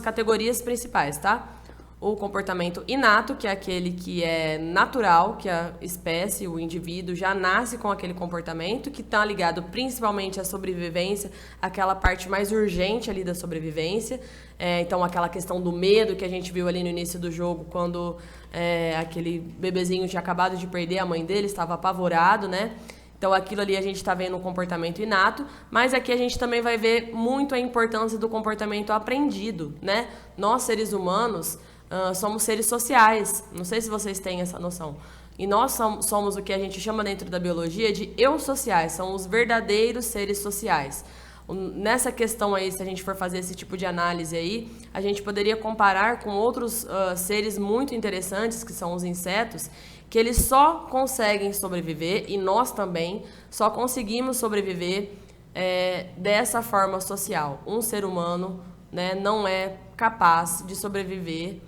categorias principais, tá? O comportamento inato, que é aquele que é natural, que a espécie, o indivíduo já nasce com aquele comportamento, que está ligado principalmente à sobrevivência, aquela parte mais urgente ali da sobrevivência. Então, aquela questão do medo que a gente viu ali no início do jogo, quando aquele bebezinho tinha acabado de perder a mãe dele, estava apavorado, né? Então, aquilo ali a gente está vendo um comportamento inato, mas aqui a gente também vai ver muito a importância do comportamento aprendido, né? Nós, seres humanos, somos seres sociais. Não sei se vocês têm essa noção. E nós somos o que a gente chama dentro da biologia de eusociais, são os verdadeiros seres sociais. Nessa questão aí, se a gente for fazer esse tipo de análise aí, a gente poderia comparar com outros seres muito interessantes, que são os insetos, que eles só conseguem sobreviver, e nós também só conseguimos sobreviver dessa forma social. Um ser humano, né, não é capaz de sobreviver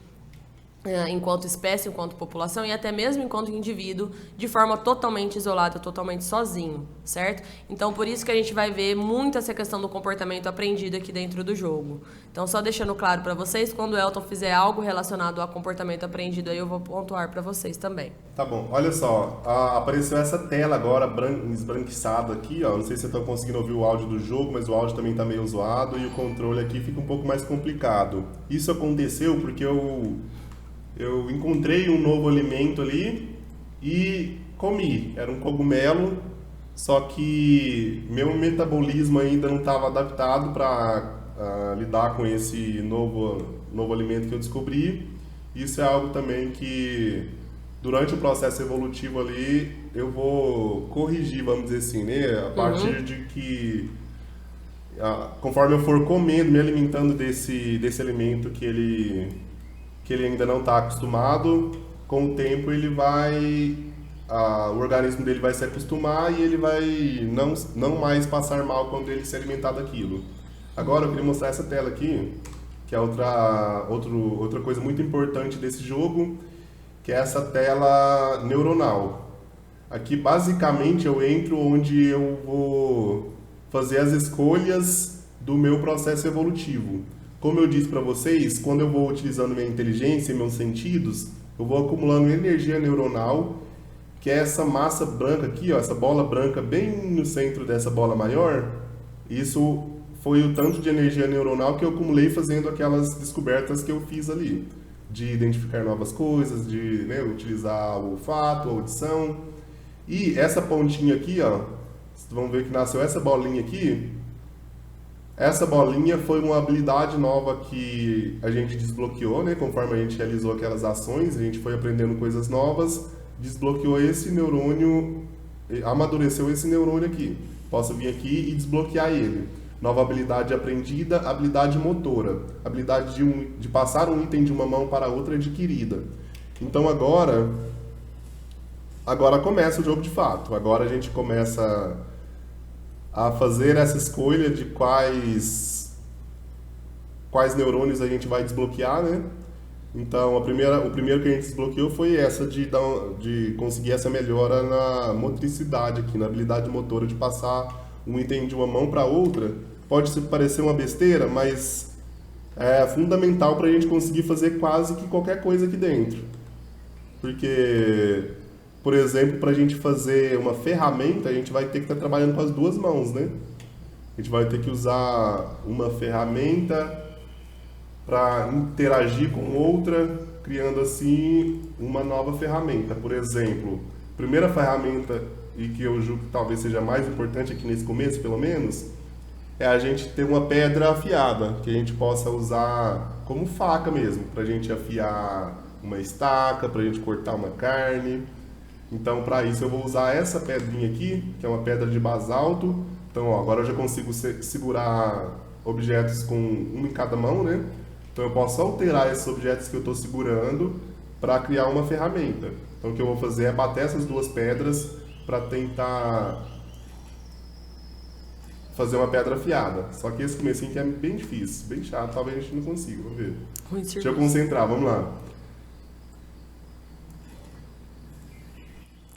enquanto espécie, enquanto população e até mesmo enquanto indivíduo, de forma totalmente isolada, totalmente sozinho, certo? Então, por isso que a gente vai ver muito essa questão do comportamento aprendido aqui dentro do jogo. Então, só deixando claro para vocês, quando o Elton fizer algo relacionado a comportamento aprendido, aí eu vou pontuar para vocês também. Tá bom, olha só, apareceu essa tela agora esbranquiçada aqui, ó. Não sei se vocês estão conseguindo ouvir o áudio do jogo, mas o áudio também tá meio zoado e o controle aqui fica um pouco mais complicado. Isso aconteceu porque eu encontrei um novo alimento ali e comi. Era um cogumelo, só que meu metabolismo ainda não estava adaptado para lidar com esse novo alimento que eu descobri. Isso é algo também que, durante o processo evolutivo ali, eu vou corrigir, vamos dizer assim, né? A partir de que, conforme eu for comendo, me alimentando desse alimento que ele ainda não está acostumado, com o tempo ele vai, o organismo dele vai se acostumar e ele vai não mais passar mal quando ele se alimentar daquilo. Agora eu queria mostrar essa tela aqui, que é outra coisa muito importante desse jogo, que é essa tela neuronal. Aqui basicamente eu entro onde eu vou fazer as escolhas do meu processo evolutivo. Como eu disse para vocês, quando eu vou utilizando minha inteligência e meus sentidos, eu vou acumulando energia neuronal, que é essa massa branca aqui, ó, essa bola branca bem no centro dessa bola maior. Isso foi o tanto de energia neuronal que eu acumulei fazendo aquelas descobertas que eu fiz ali, de identificar novas coisas, de utilizar o olfato, a audição. E essa pontinha aqui, ó, vocês vão ver que nasceu essa bolinha aqui. Essa bolinha foi uma habilidade nova que a gente desbloqueou, né? Conforme a gente realizou aquelas ações, a gente foi aprendendo coisas novas, desbloqueou esse neurônio, amadureceu esse neurônio aqui. Posso vir aqui e desbloquear ele. Nova habilidade aprendida, habilidade motora. Habilidade de passar um item de uma mão para a outra adquirida. Então agora começa o jogo de fato. Agora a gente começa a fazer essa escolha de quais neurônios a gente vai desbloquear, né? Então, o primeiro que a gente desbloqueou foi essa de conseguir essa melhora na motricidade aqui, na habilidade motora de passar um item de uma mão para outra. Pode parecer uma besteira, mas é fundamental para a gente conseguir fazer quase que qualquer coisa aqui dentro. Porque, por exemplo, para a gente fazer uma ferramenta, a gente vai ter que estar trabalhando com as duas mãos, né? A gente vai ter que usar uma ferramenta para interagir com outra, criando assim uma nova ferramenta. Por exemplo, a primeira ferramenta, e que eu julgo que talvez seja mais importante aqui nesse começo, pelo menos, é a gente ter uma pedra afiada, que a gente possa usar como faca mesmo, para a gente afiar uma estaca, para a gente cortar uma carne. Então, para isso, eu vou usar essa pedrinha aqui, que é uma pedra de basalto. Então, ó, agora eu já consigo segurar objetos com uma em cada mão, né? Então, eu posso alterar esses objetos que eu estou segurando para criar uma ferramenta. Então, o que eu vou fazer é bater essas duas pedras para tentar fazer uma pedra afiada. Só que esse comecinho aqui é bem difícil, bem chato, talvez a gente não consiga, vamos ver. Deixa eu concentrar, vamos lá.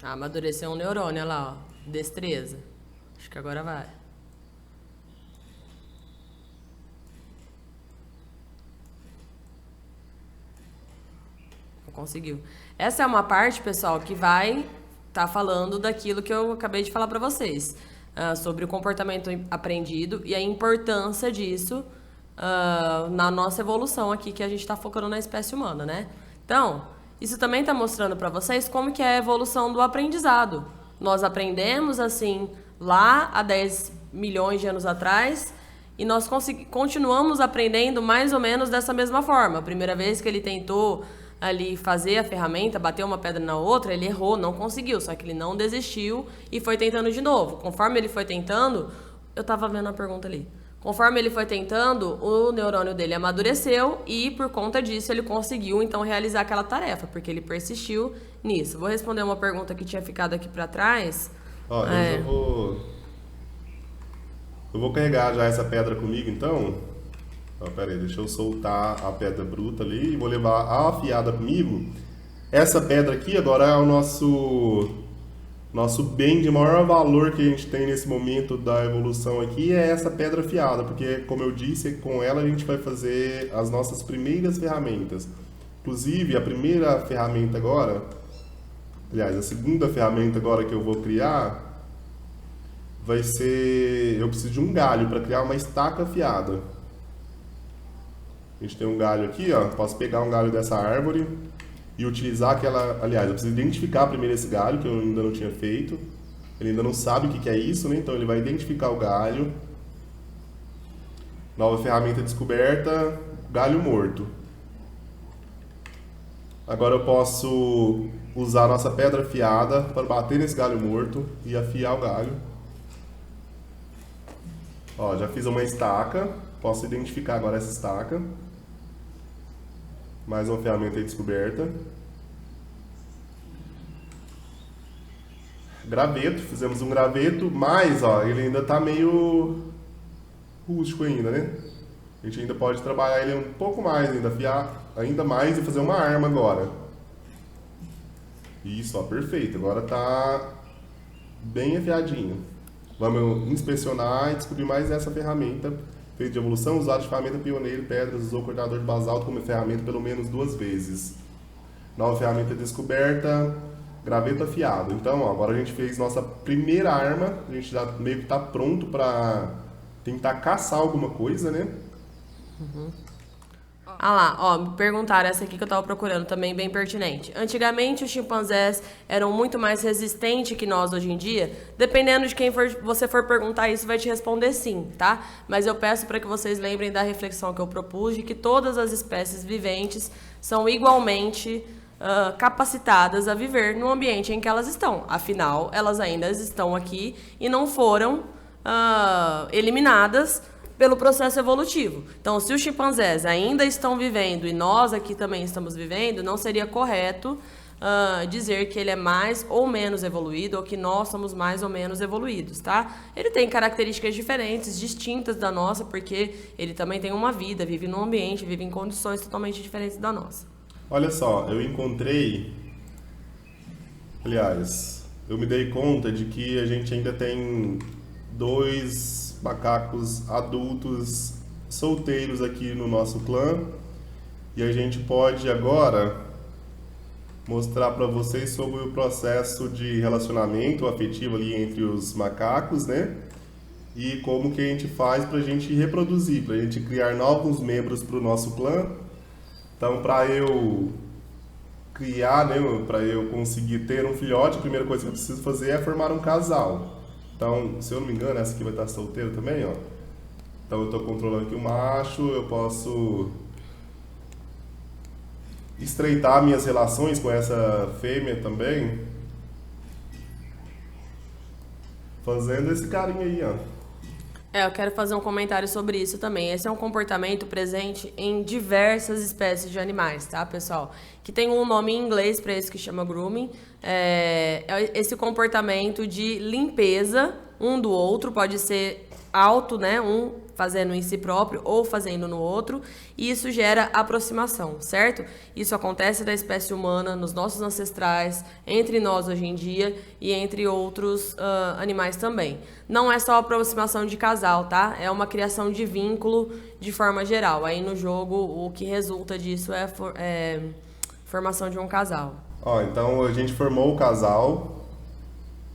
Amadureceu um neurônio, olha lá, ó. Destreza. Acho que agora vai. Não conseguiu. Essa é uma parte, pessoal, que vai estar falando daquilo que eu acabei de falar para vocês. Sobre o comportamento aprendido e a importância disso na nossa evolução aqui, que a gente está focando na espécie humana, né? Então, isso também está mostrando para vocês como que é a evolução do aprendizado. Nós aprendemos assim lá há 10 milhões de anos atrás e nós continuamos aprendendo mais ou menos dessa mesma forma. A primeira vez que ele tentou ali fazer a ferramenta, bater uma pedra na outra, ele errou, não conseguiu, só que ele não desistiu e foi tentando de novo. Conforme ele foi tentando, eu tava vendo a pergunta ali. Conforme ele foi tentando, o neurônio dele amadureceu e por conta disso ele conseguiu então realizar aquela tarefa, porque ele persistiu nisso. Vou responder uma pergunta que tinha ficado aqui para trás. Ó, eu vou carregar já essa pedra comigo, então. Ó, pera aí, deixa eu soltar a pedra bruta ali e vou levar a afiada comigo. Essa pedra aqui agora é o nosso bem de maior valor que a gente tem nesse momento da evolução aqui, é essa pedra afiada, porque, como eu disse, com ela a gente vai fazer as nossas primeiras ferramentas. Inclusive, a primeira ferramenta agora, aliás, a segunda ferramenta agora que eu vou criar, vai ser... Eu preciso de um galho para criar uma estaca afiada. A gente tem um galho aqui, ó. Posso pegar um galho dessa árvore e utilizar aquela... Aliás, eu preciso identificar primeiro esse galho, que eu ainda não tinha feito. Ele ainda não sabe o que é isso, né? Então ele vai identificar o galho. Nova ferramenta descoberta, galho morto. Agora eu posso usar a nossa pedra afiada para bater nesse galho morto e afiar o galho. Ó, já fiz uma estaca. Posso identificar agora essa estaca. Mais uma ferramenta aí descoberta. Graveto, fizemos um graveto, mas ó, ele ainda está meio rústico ainda, né? A gente ainda pode trabalhar ele um pouco mais, ainda afiar ainda mais e fazer uma arma agora. Isso, ó, perfeito. Agora tá bem afiadinho. Vamos inspecionar e descobrir mais essa ferramenta feita de evolução, usuário de ferramenta pioneiro, pedras, usou cortador de basalto como ferramenta pelo menos 2 vezes. Nova ferramenta descoberta, graveto afiado. Então, ó, agora a gente fez nossa primeira arma, a gente já meio que está pronto para tentar caçar alguma coisa, né? Ah lá, ó, me perguntaram essa aqui que eu tava procurando, também bem pertinente. Antigamente, os chimpanzés eram muito mais resistentes que nós hoje em dia. Dependendo de quem você for perguntar isso, vai te responder sim, tá? Mas eu peço para que vocês lembrem da reflexão que eu propus, de que todas as espécies viventes são igualmente capacitadas a viver no ambiente em que elas estão. Afinal, elas ainda estão aqui e não foram eliminadas pelo processo evolutivo. Então, se os chimpanzés ainda estão vivendo e nós aqui também estamos vivendo, não seria correto dizer que ele é mais ou menos evoluído ou que nós somos mais ou menos evoluídos, tá? Ele tem características diferentes, distintas da nossa, porque ele também tem uma vida, vive num ambiente, vive em condições totalmente diferentes da nossa. Olha só, eu encontrei... Aliás, eu me dei conta de que a gente ainda tem 2 macacos adultos solteiros aqui no nosso clã e a gente pode agora mostrar para vocês sobre o processo de relacionamento afetivo ali entre os macacos, né? E como que a gente faz para a gente reproduzir, para a gente criar novos membros para o nosso clã. Então, para eu criar, né, para eu conseguir ter um filhote, a primeira coisa que eu preciso fazer é formar um casal. Então, se eu não me engano, essa aqui vai estar solteira também, ó. Então, eu estou controlando aqui o macho, eu posso estreitar minhas relações com essa fêmea também, fazendo esse carinho aí, ó. Eu quero fazer um comentário sobre isso também. Esse é um comportamento presente em diversas espécies de animais, tá, pessoal? Que tem um nome em inglês para isso que chama grooming. Esse comportamento de limpeza um do outro, pode ser auto, né? Um fazendo em si próprio ou fazendo no outro, e isso gera aproximação, certo? Isso acontece da espécie humana, nos nossos ancestrais, entre nós hoje em dia e entre outros animais também. Não é só aproximação de casal, tá? É uma criação de vínculo de forma geral. Aí no jogo o que resulta disso é formação de um casal. Ó, então a gente formou o casal,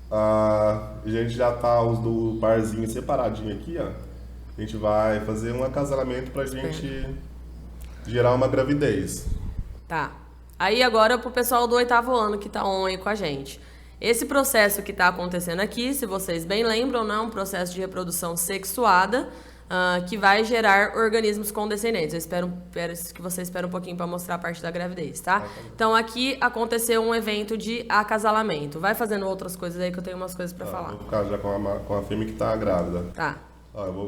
a gente já tá os do barzinho separadinho aqui, ó. A gente vai fazer um acasalamento pra gente gerar uma gravidez. Tá. Aí agora pro pessoal do 8º ano que tá on aí com a gente. Esse processo que tá acontecendo aqui, se vocês bem lembram, né, é um processo de reprodução sexuada que vai gerar organismos condescendentes. Eu espero que você espere um pouquinho para mostrar a parte da gravidez, tá? Então aqui aconteceu um evento de acasalamento. Vai fazendo outras coisas aí que eu tenho umas coisas para falar. Vou ficar já com a fêmea que tá grávida. Tá. Eu vou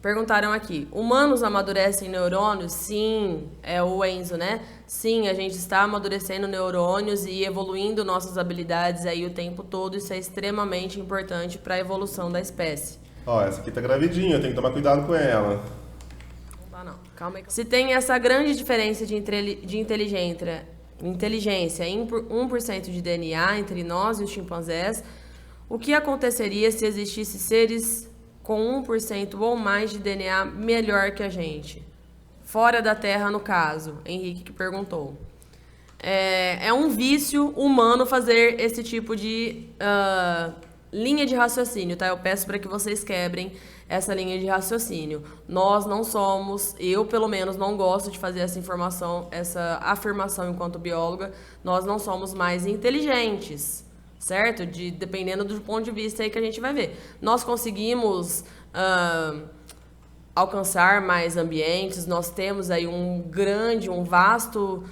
Perguntaram aqui, humanos amadurecem neurônios? Sim, é o Enzo, né? Sim, a gente está amadurecendo neurônios e evoluindo nossas habilidades aí o tempo todo. Isso é extremamente importante para a evolução da espécie. Ó, essa aqui tá gravidinha, eu tenho que tomar cuidado com ela. Tá, não. Calma aí. Se tem essa grande diferença de inteligência em 1% de DNA entre nós e os chimpanzés, o que aconteceria se existisse seres com 1% ou mais de DNA melhor que a gente? Fora da Terra, no caso. Henrique que perguntou. É um vício humano fazer esse tipo de linha de raciocínio, tá? Eu peço para que vocês quebrem essa linha de raciocínio. Nós não somos, eu pelo menos não gosto de fazer essa afirmação enquanto bióloga, nós não somos mais inteligentes, certo? Dependendo do ponto de vista aí que a gente vai ver. Nós conseguimos alcançar mais ambientes, nós temos aí um vasto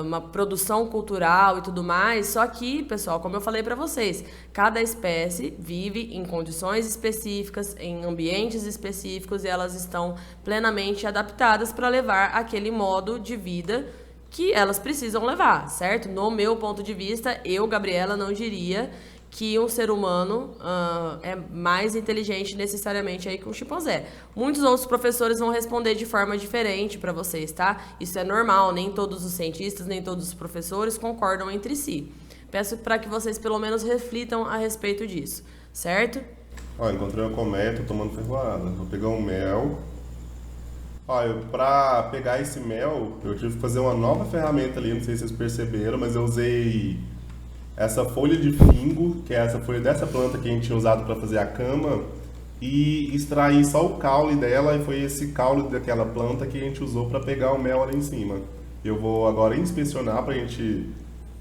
uma produção cultural e tudo mais, só que, pessoal, como eu falei para vocês, cada espécie vive em condições específicas, em ambientes específicos, e elas estão plenamente adaptadas para levar aquele modo de vida que elas precisam levar, certo? No meu ponto de vista, eu, Gabriela, não diria que um ser humano é mais inteligente necessariamente aí que um chimpanzé. Muitos outros professores vão responder de forma diferente para vocês, tá? Isso é normal, nem todos os cientistas, nem todos os professores concordam entre si. Peço para que vocês pelo menos reflitam a respeito disso, certo? Ó, encontrei uma colmeia, tô tomando ferroada. Vou pegar um mel. Ó, pra pegar esse mel, eu tive que fazer uma nova ferramenta ali, não sei se vocês perceberam, mas eu usei essa folha de fingo, que é essa folha dessa planta que a gente tinha usado para fazer a cama, e extrair só o caule dela, e foi esse caule daquela planta que a gente usou para pegar o mel ali em cima. Eu vou agora inspecionar para a gente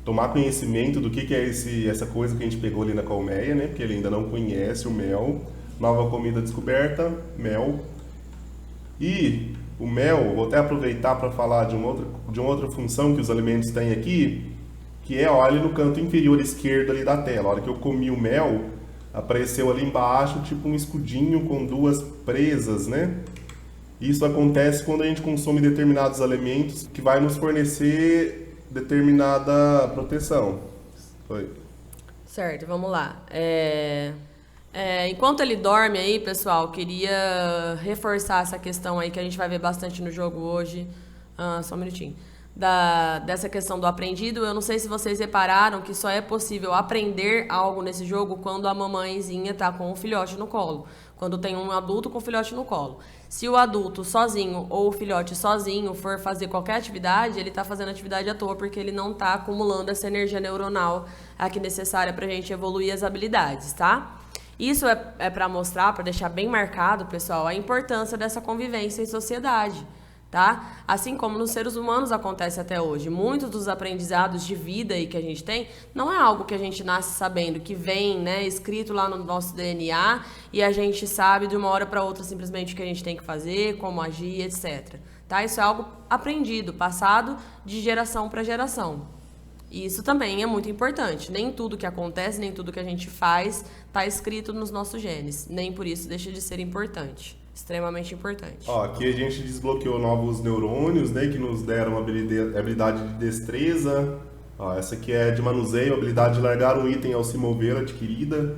tomar conhecimento do que é essa coisa que a gente pegou ali na colmeia, né? Porque ele ainda não conhece o mel. Nova comida descoberta, mel. E o mel, vou até aproveitar para falar de uma outra função que os alimentos têm aqui, que é, olha, no canto inferior esquerdo ali da tela. A hora que eu comi o mel, apareceu ali embaixo tipo um escudinho com duas presas, né? Isso acontece quando a gente consome determinados alimentos que vai nos fornecer determinada proteção. Foi. Certo, vamos lá. Enquanto ele dorme aí, pessoal, queria reforçar essa questão aí que a gente vai ver bastante no jogo hoje. Só um minutinho. Dessa questão do aprendido, eu não sei se vocês repararam que só é possível aprender algo nesse jogo quando a mamãezinha tá com o filhote no colo, quando tem um adulto com o filhote no colo. Se o adulto sozinho ou o filhote sozinho for fazer qualquer atividade, ele tá fazendo atividade à toa, porque ele não tá acumulando essa energia neuronal aqui necessária pra gente evoluir as habilidades, tá? Isso é para mostrar, para deixar bem marcado, pessoal, a importância dessa convivência em sociedade. Tá? Assim como nos seres humanos acontece até hoje. Muitos dos aprendizados de vida aí que a gente tem não é algo que a gente nasce sabendo, que vem, né, escrito lá no nosso DNA e a gente sabe de uma hora para outra simplesmente o que a gente tem que fazer, como agir, etc. Tá? Isso é algo aprendido, passado de geração para geração. E isso também é muito importante. Nem tudo que acontece, nem tudo que a gente faz está escrito nos nossos genes. Nem por isso deixa de ser importante. Extremamente importante. Ó, aqui a gente desbloqueou novos neurônios, né, que nos deram uma habilidade de destreza. Ó, essa aqui é de manuseio, habilidade de largar um item ao se mover adquirida.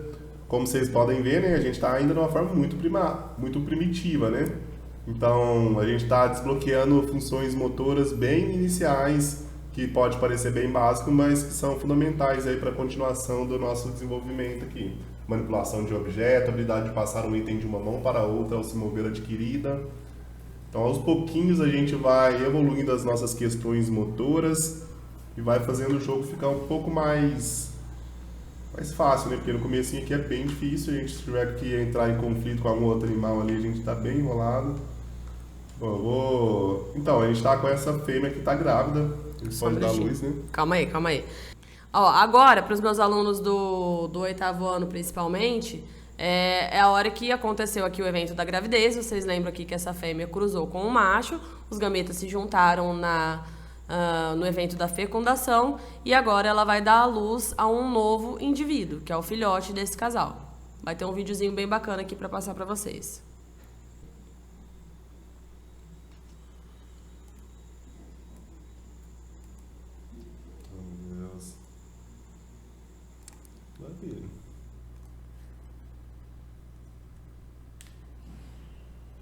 Como vocês podem ver, né, a gente está ainda de uma forma muito primitiva, né? Então, a gente está desbloqueando funções motoras bem iniciais, que pode parecer bem básico, mas que são fundamentais aí para a continuação do nosso desenvolvimento aqui. Manipulação de objeto, habilidade de passar um item de uma mão para outra ao se mover adquirida. Então, aos pouquinhos, a gente vai evoluindo as nossas questões motoras e vai fazendo o jogo ficar um pouco mais fácil, né? Porque no comecinho aqui é bem difícil, a gente se tiver que entrar em conflito com algum outro animal ali, a gente está bem enrolado. Bom, Então, a gente está com essa fêmea que está grávida, a gente pode dar luz, né? Calma aí. Ó, agora, para os meus alunos do 8º ano, principalmente, é a hora que aconteceu aqui o evento da gravidez. Vocês lembram aqui que essa fêmea cruzou com o macho, os gametas se juntaram no evento da fecundação e agora ela vai dar à luz a um novo indivíduo, que é o filhote desse casal. Vai ter um videozinho bem bacana aqui para passar para vocês.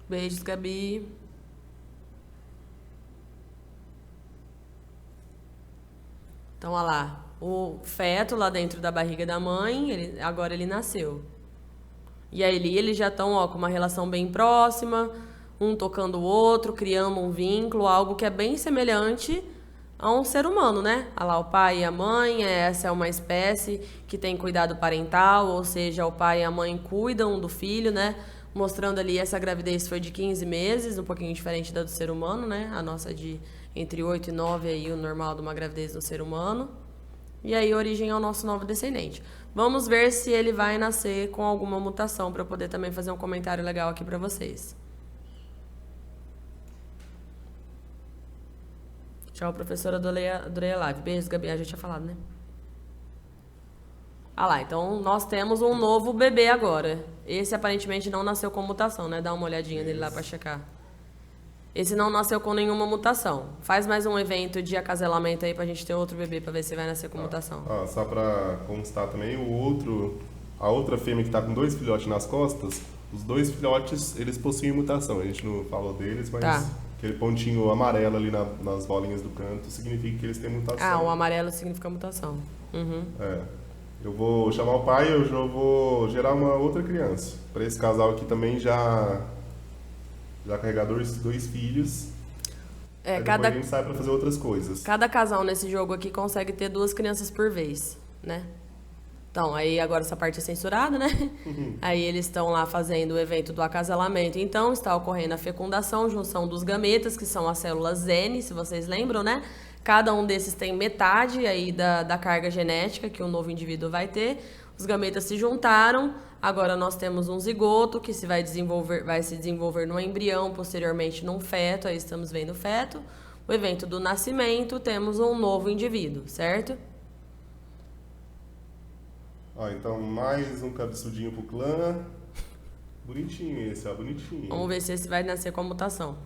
Beijos, Gabi. Então, olha lá, o feto lá dentro da barriga da mãe, agora ele nasceu. E aí eles já estão com uma relação bem próxima, um tocando o outro, criando um vínculo, algo que é bem semelhante a um ser humano, né? Olha lá, o pai e a mãe, essa é uma espécie que tem cuidado parental, ou seja, o pai e a mãe cuidam do filho, né? Mostrando ali, essa gravidez foi de 15 meses, um pouquinho diferente da do ser humano, né? A nossa de entre 8 e 9, aí, o normal de uma gravidez do ser humano. E aí, origem ao nosso novo descendente. Vamos ver se ele vai nascer com alguma mutação, para eu poder também fazer um comentário legal aqui para vocês. Tchau, professora do Leia Live. Beijo, Gabi. Já tinha falado, né? Ah lá, então nós temos um novo bebê agora. Esse aparentemente não nasceu com mutação, né? Dá uma olhadinha nele lá pra checar. Esse não nasceu com nenhuma mutação. Faz mais um evento de acasalamento aí pra gente ter outro bebê pra ver se vai nascer com mutação. Só pra constar também, a outra fêmea que tá com 2 filhotes nas costas, os 2 filhotes, eles possuem mutação. A gente não falou deles, mas tá. Aquele pontinho amarelo ali nas bolinhas do canto significa que eles têm mutação. Ah, o amarelo significa mutação. Uhum. Eu vou chamar o pai e eu já vou gerar uma outra criança. Para esse casal aqui também já carregar 2 filhos. Depois a gente sai para fazer outras coisas. Cada casal nesse jogo aqui consegue ter 2 crianças por vez, né? Então, aí agora essa parte é censurada, né? Aí eles estão lá fazendo o evento do acasalamento. Então, está ocorrendo a fecundação, junção dos gametas, que são as células N, se vocês lembram, né? Cada um desses tem metade aí da carga genética que o novo indivíduo vai ter. Os gametas se juntaram, agora nós temos um zigoto que vai se desenvolver no embrião, posteriormente num feto, aí estamos vendo o feto. O evento do nascimento, temos um novo indivíduo, certo? Então mais um cabeçudinho pro clã. Bonitinho esse, bonitinho. Vamos ver se esse vai nascer com a mutação.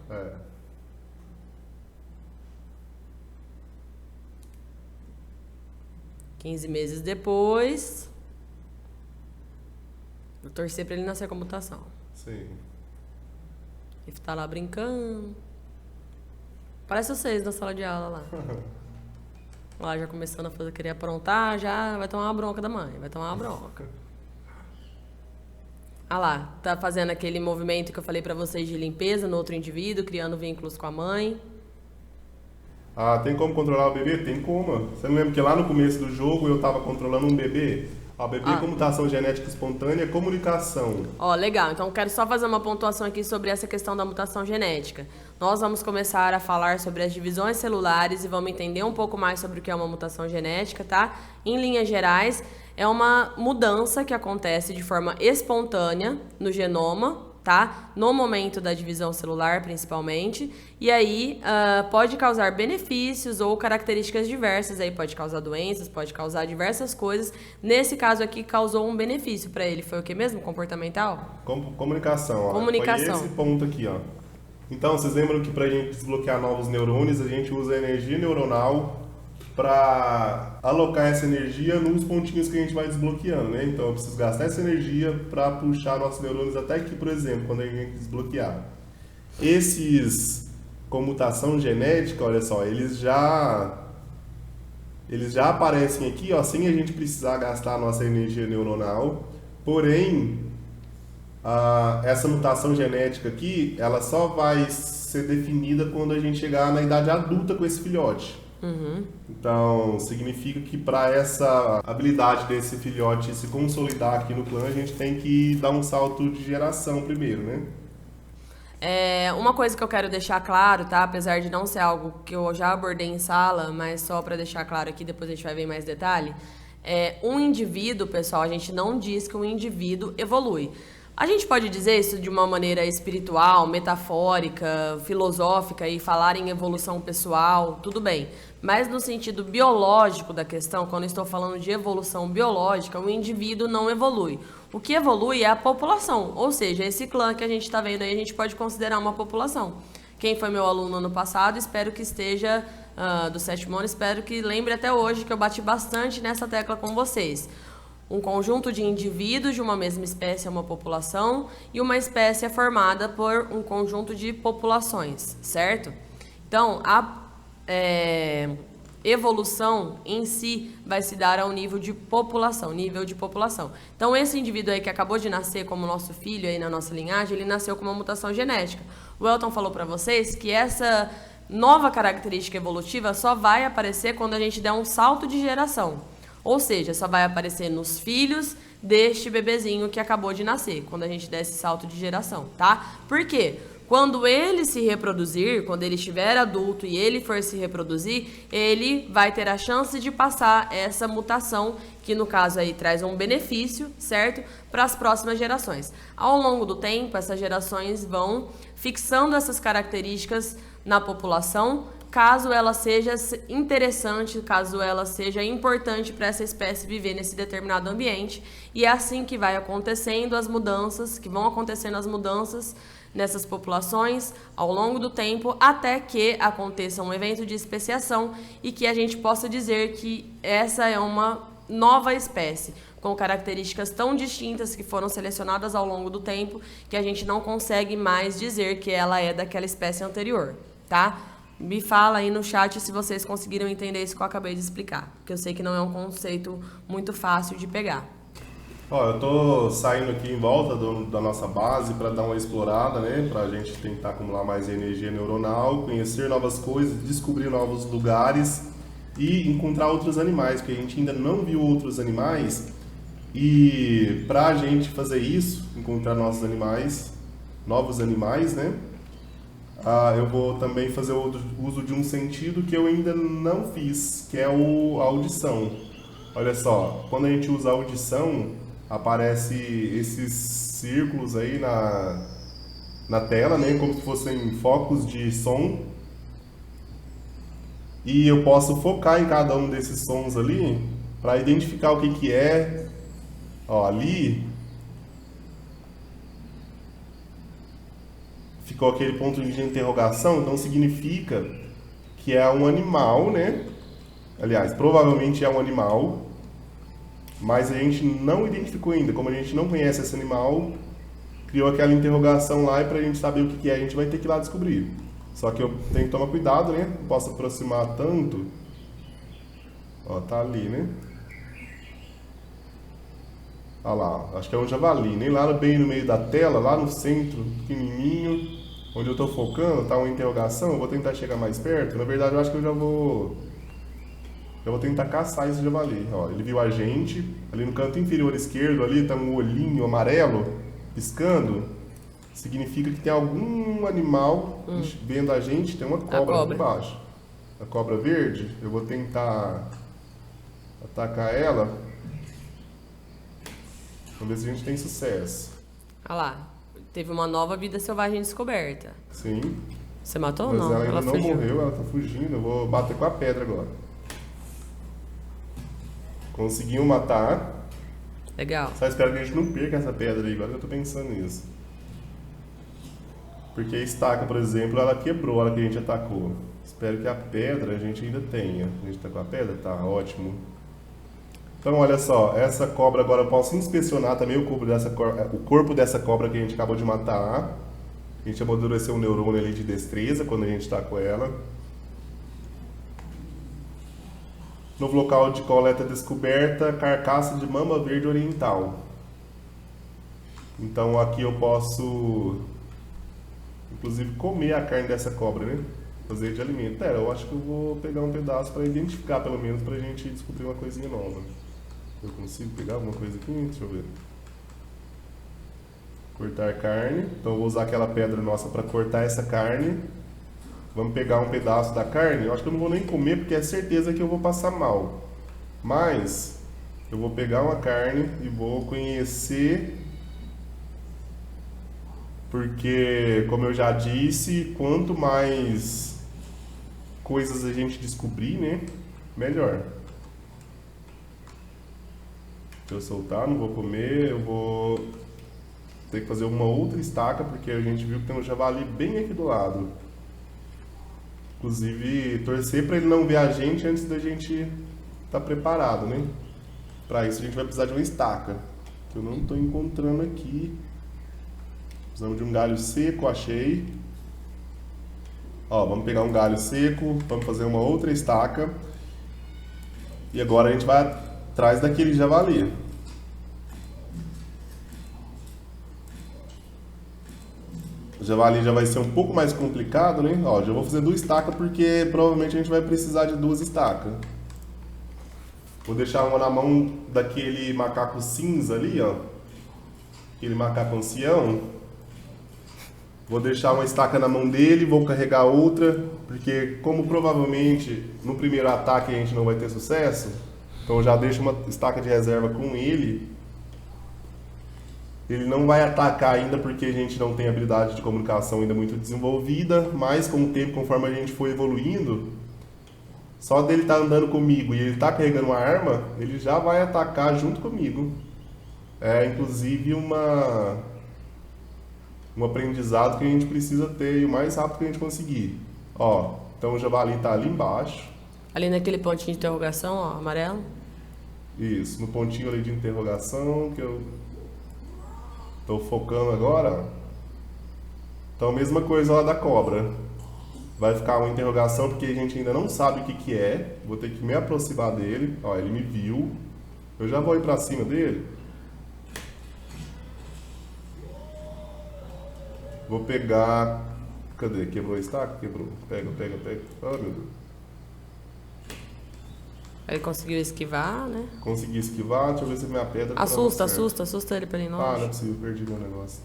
15 meses depois. Vou torcer pra ele nascer com a mutação. Sim. Ele tá lá brincando. Parece vocês na sala de aula lá. Lá já começando a querer aprontar, já vai tomar uma bronca da mãe, vai tomar uma bronca. Ah lá, tá fazendo aquele movimento que eu falei pra vocês de limpeza no outro indivíduo, criando vínculos com a mãe. Tem como controlar o bebê? Tem como. Você não lembra que lá no começo do jogo eu tava controlando um bebê? O bebê com mutação genética espontânea é comunicação. Legal. Então, quero só fazer uma pontuação aqui sobre essa questão da mutação genética. Nós vamos começar a falar sobre as divisões celulares e vamos entender um pouco mais sobre o que é uma mutação genética, tá? Em linhas gerais, é uma mudança que acontece de forma espontânea no genoma, tá? No momento da divisão celular, principalmente. E aí, pode causar benefícios ou características diversas. Aí pode causar doenças, pode causar diversas coisas. Nesse caso aqui, causou um benefício para ele. Foi o que mesmo? Comportamental? Comunicação. Comunicação. Foi esse ponto aqui, Então, vocês lembram que para a gente desbloquear novos neurônios, a gente usa a energia neuronal para alocar essa energia nos pontinhos que a gente vai desbloqueando, né? Então, eu preciso gastar essa energia para puxar nossos neurônios até aqui, por exemplo, quando a gente desbloquear. Esses com mutação genética, olha só, eles já aparecem aqui, sem a gente precisar gastar a nossa energia neuronal. Porém, essa mutação genética aqui, ela só vai ser definida quando a gente chegar na idade adulta com esse filhote. Uhum. Então, significa que para essa habilidade desse filhote se consolidar aqui no clã, a gente tem que dar um salto de geração primeiro, né? Uma coisa que eu quero deixar claro, tá? Apesar de não ser algo que eu já abordei em sala, mas só para deixar claro aqui, depois a gente vai ver mais detalhe. Um indivíduo, pessoal, a gente não diz que um indivíduo evolui. A gente pode dizer isso de uma maneira espiritual, metafórica, filosófica e falar em evolução pessoal, tudo bem. Mas no sentido biológico da questão, quando eu estou falando de evolução biológica, o indivíduo não evolui. O que evolui é a população, ou seja, esse clã que a gente está vendo aí, a gente pode considerar uma população. Quem foi meu aluno ano passado, espero que esteja do sétimo ano, espero que lembre até hoje que eu bati bastante nessa tecla com vocês. Um conjunto de indivíduos de uma mesma espécie é uma população e uma espécie é formada por um conjunto de populações, certo? Então, evolução em si vai se dar ao nível de população, Então, esse indivíduo aí que acabou de nascer como nosso filho aí na nossa linhagem, ele nasceu com uma mutação genética. O Elton falou para vocês que essa nova característica evolutiva só vai aparecer quando a gente der um salto de geração. Ou seja, só vai aparecer nos filhos deste bebezinho que acabou de nascer, quando a gente der esse salto de geração, tá? Por quê? Quando ele se reproduzir, quando ele estiver adulto e ele for se reproduzir, ele vai ter a chance de passar essa mutação, que no caso aí traz um benefício, certo? Para as próximas gerações. Ao longo do tempo, essas gerações vão fixando essas características na população, caso ela seja interessante, caso ela seja importante para essa espécie viver nesse determinado ambiente. E é assim que vai acontecendo as mudanças, nessas populações ao longo do tempo, até que aconteça um evento de especiação e que a gente possa dizer que essa é uma nova espécie, com características tão distintas que foram selecionadas ao longo do tempo, que a gente não consegue mais dizer que ela é daquela espécie anterior, tá? Me fala aí no chat se vocês conseguiram entender isso que eu acabei de explicar, porque eu sei que não é um conceito muito fácil de pegar. Ó, eu tô saindo aqui em volta da nossa base para dar uma explorada, né? Pra gente tentar acumular mais energia neuronal, conhecer novas coisas, descobrir novos lugares e encontrar outros animais, porque a gente ainda não viu outros animais. E pra gente fazer isso, encontrar novos animais, né? Eu vou também fazer o uso de um sentido que eu ainda não fiz, que é a audição. Olha só, quando a gente usa a audição, aparece esses círculos aí na tela, né, como se fossem focos de som. E eu posso focar em cada um desses sons ali para identificar o que é. Ó, ali ficou aquele ponto de interrogação, então significa que é um animal, né? Aliás, provavelmente é um animal, mas a gente não identificou ainda. Como a gente não conhece esse animal, criou aquela interrogação lá, e pra gente saber o que é, a gente vai ter que ir lá descobrir. Só que eu tenho que tomar cuidado, né? Não posso aproximar tanto. Ó, tá ali, né? Olha lá, acho que é um javali, nem lá bem no meio da tela, lá no centro, pequenininho, onde eu tô focando, tá uma interrogação. Eu vou tentar chegar mais perto. Na verdade, eu acho que eu já vou tentar caçar esse javali. Ó, ele viu a gente, ali no canto inferior esquerdo, ali tá um olhinho amarelo piscando. Significa que tem algum animal vendo a gente. Tem uma cobra aqui embaixo. A cobra verde, eu vou tentar atacar ela. Vamos ver se a gente tem sucesso. Olha lá, teve uma nova vida selvagem descoberta. Sim. Você matou ou Mas não? ela ainda não fugiu. morreu, ela tá fugindo. Eu vou bater com a pedra agora. Conseguimos matar. Legal. Só espero que a gente não perca essa pedra aí, agora que eu tô pensando nisso. Porque a estaca, por exemplo, ela quebrou a hora que a gente atacou. Espero que a pedra a gente ainda tenha. A gente tá com a pedra? Tá, ótimo. Então, olha só, essa cobra agora eu posso inspecionar também o corpo dessa cobra que a gente acabou de matar. A gente amadureceu um neurônio ali de destreza quando a gente tá com ela. Novo local de coleta descoberta, carcaça de mamba verde oriental. Então aqui eu posso, inclusive, comer a carne dessa cobra, né? Fazer de alimento. Eu acho que eu vou pegar um pedaço para identificar, pelo menos, para a gente descobrir uma coisinha nova. Eu consigo pegar alguma coisa aqui? Deixa eu ver. Cortar carne. Então eu vou usar aquela pedra nossa para cortar essa carne. Vamos pegar um pedaço da carne. Eu acho que eu não vou nem comer, porque é certeza que eu vou passar mal. Mas eu vou pegar uma carne e vou conhecer, porque, como eu já disse, quanto mais coisas a gente descobrir, né, melhor. Deixa eu soltar, não vou comer, eu vou ter que fazer uma outra estaca, porque a gente viu que tem um javali bem aqui do lado. Inclusive, torcer para ele não ver a gente antes da gente estar preparado, né? Para isso a gente vai precisar de uma estaca, que eu não estou encontrando aqui. Precisamos de um galho seco, achei. Ó, vamos pegar um galho seco, vamos fazer uma outra estaca. E agora a gente vai atrás daquele javali. O javali já vai ser um pouco mais complicado, né? Ó, já vou fazer 2 estacas porque provavelmente a gente vai precisar de 2 estacas. Vou deixar uma na mão daquele macaco cinza ali, ó. Aquele macaco ancião. Vou deixar uma estaca na mão dele, vou carregar outra, porque como provavelmente no primeiro ataque a gente não vai ter sucesso, então eu já deixo uma estaca de reserva com ele. Ele não vai atacar ainda porque a gente não tem habilidade de comunicação ainda muito desenvolvida, mas com o tempo, conforme a gente for evoluindo, só dele estar andando comigo e ele estar carregando uma arma, ele já vai atacar junto comigo. É inclusive um aprendizado que a gente precisa ter o mais rápido que a gente conseguir. Ó, então o javali está ali embaixo. Ali naquele pontinho de interrogação, ó, amarelo. Isso, no pontinho ali de interrogação que eu tô focando agora. Então, mesma coisa lá da cobra. Vai ficar uma interrogação porque a gente ainda não sabe o que que é. Vou ter que me aproximar dele. Ó, ele me viu. Eu já vou ir pra cima dele. Vou pegar... Cadê? Quebrou a estaca? Quebrou. Pega. Ah, meu Deus. Ele conseguiu esquivar, né? Consegui esquivar. Deixa eu ver se minha pedra... Assusta ele pra ele não. Ah, não é possível. Perdi meu negócio.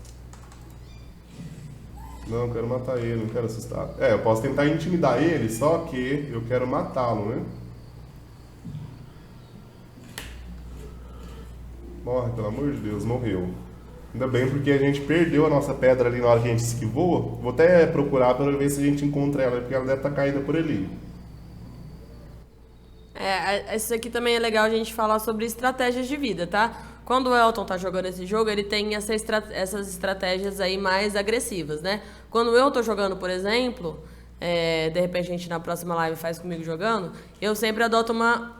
Não, eu quero matar ele, não quero assustar. É, eu posso tentar intimidar ele, só que eu quero matá-lo, né? Morre, pelo amor de Deus, morreu. Ainda bem porque a gente perdeu a nossa pedra ali na hora que a gente esquivou. Vou até procurar para ver se a gente encontra ela, porque ela deve estar caída por ali. Isso aqui também é legal a gente falar sobre estratégias de vida, tá? Quando o Elton tá jogando esse jogo, ele tem essas estratégias aí mais agressivas, né? Quando eu tô jogando, por exemplo, de repente a gente na próxima live faz comigo jogando, eu sempre adoto uma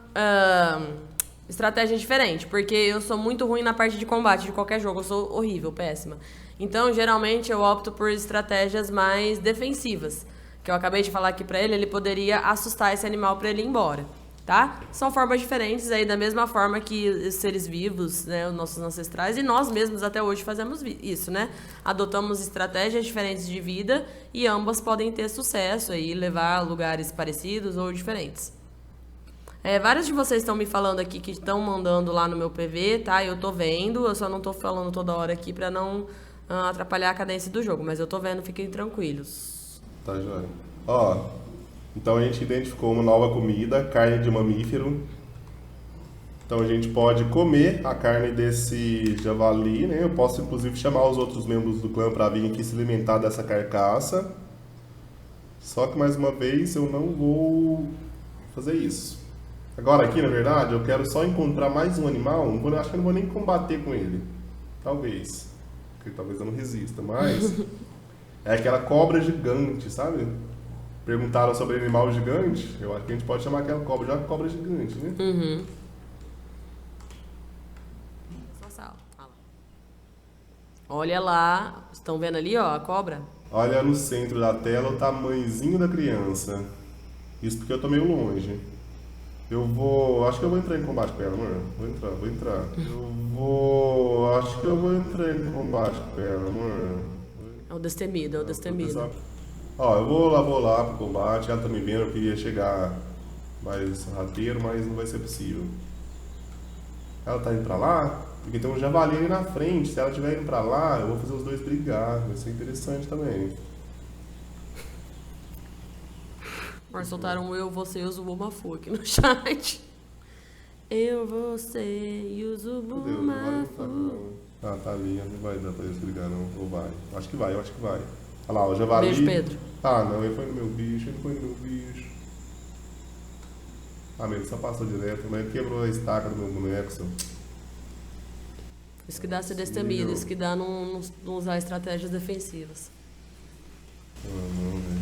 estratégia diferente, porque eu sou muito ruim na parte de combate de qualquer jogo, eu sou horrível, péssima. Então, geralmente, eu opto por estratégias mais defensivas, que eu acabei de falar aqui pra ele, ele poderia assustar esse animal pra ele ir embora. Tá? São formas diferentes aí, da mesma forma que os seres vivos, né, os nossos ancestrais, e nós mesmos até hoje fazemos isso, né? Adotamos estratégias diferentes de vida e ambas podem ter sucesso aí, levar a lugares parecidos ou diferentes. Vários de vocês estão me falando aqui que estão mandando lá no meu PV, tá? Eu tô vendo, eu só não tô falando toda hora aqui pra não atrapalhar a cadência do jogo, mas eu tô vendo, fiquem tranquilos. Tá, joia. Ó... Então a gente identificou uma nova comida, carne de mamífero. Então a gente pode comer a carne desse javali, né? Eu posso inclusive chamar os outros membros do clã para virem aqui se alimentar dessa carcaça. Só que mais uma vez eu não vou fazer isso. Agora aqui, na verdade, eu quero só encontrar mais um animal. Acho que eu não vou nem combater com ele. Talvez. Porque talvez eu não resista, mas... É aquela cobra gigante, sabe? Perguntaram sobre animal gigante, eu acho que a gente pode chamar aquela cobra de uma cobra gigante, né? Uhum. Olha lá, estão vendo ali, ó, a cobra? Olha no centro da tela o tamanhozinho da criança. Isso porque eu tô meio longe. Acho que eu vou entrar em combate com ela, amor. Vou entrar. Acho que eu vou entrar em combate com ela, amor. É o destemido. Ó, eu vou lá pro combate, ela tá me vendo, eu queria chegar mais rateiro, mas não vai ser possível. Ela tá indo pra lá? Porque tem um javali ali na frente, se ela estiver indo pra lá, eu vou fazer os dois brigar, vai ser interessante também. Mas soltaram eu, você e o Zubumafu aqui no chat. Eu, você e o Zubumafu. Ah, tá ali, não vai dar pra eles brigar não, ou vai? Eu acho que vai. Olha lá, o javali... Beijo, Pedro. Ah, não, ele foi no meu bicho. Ah, meu, ele só passou direto, mas ele quebrou a estaca do meu boneco, seu. Isso que dá ser destemido, isso que dá não usar estratégias defensivas. Não, velho.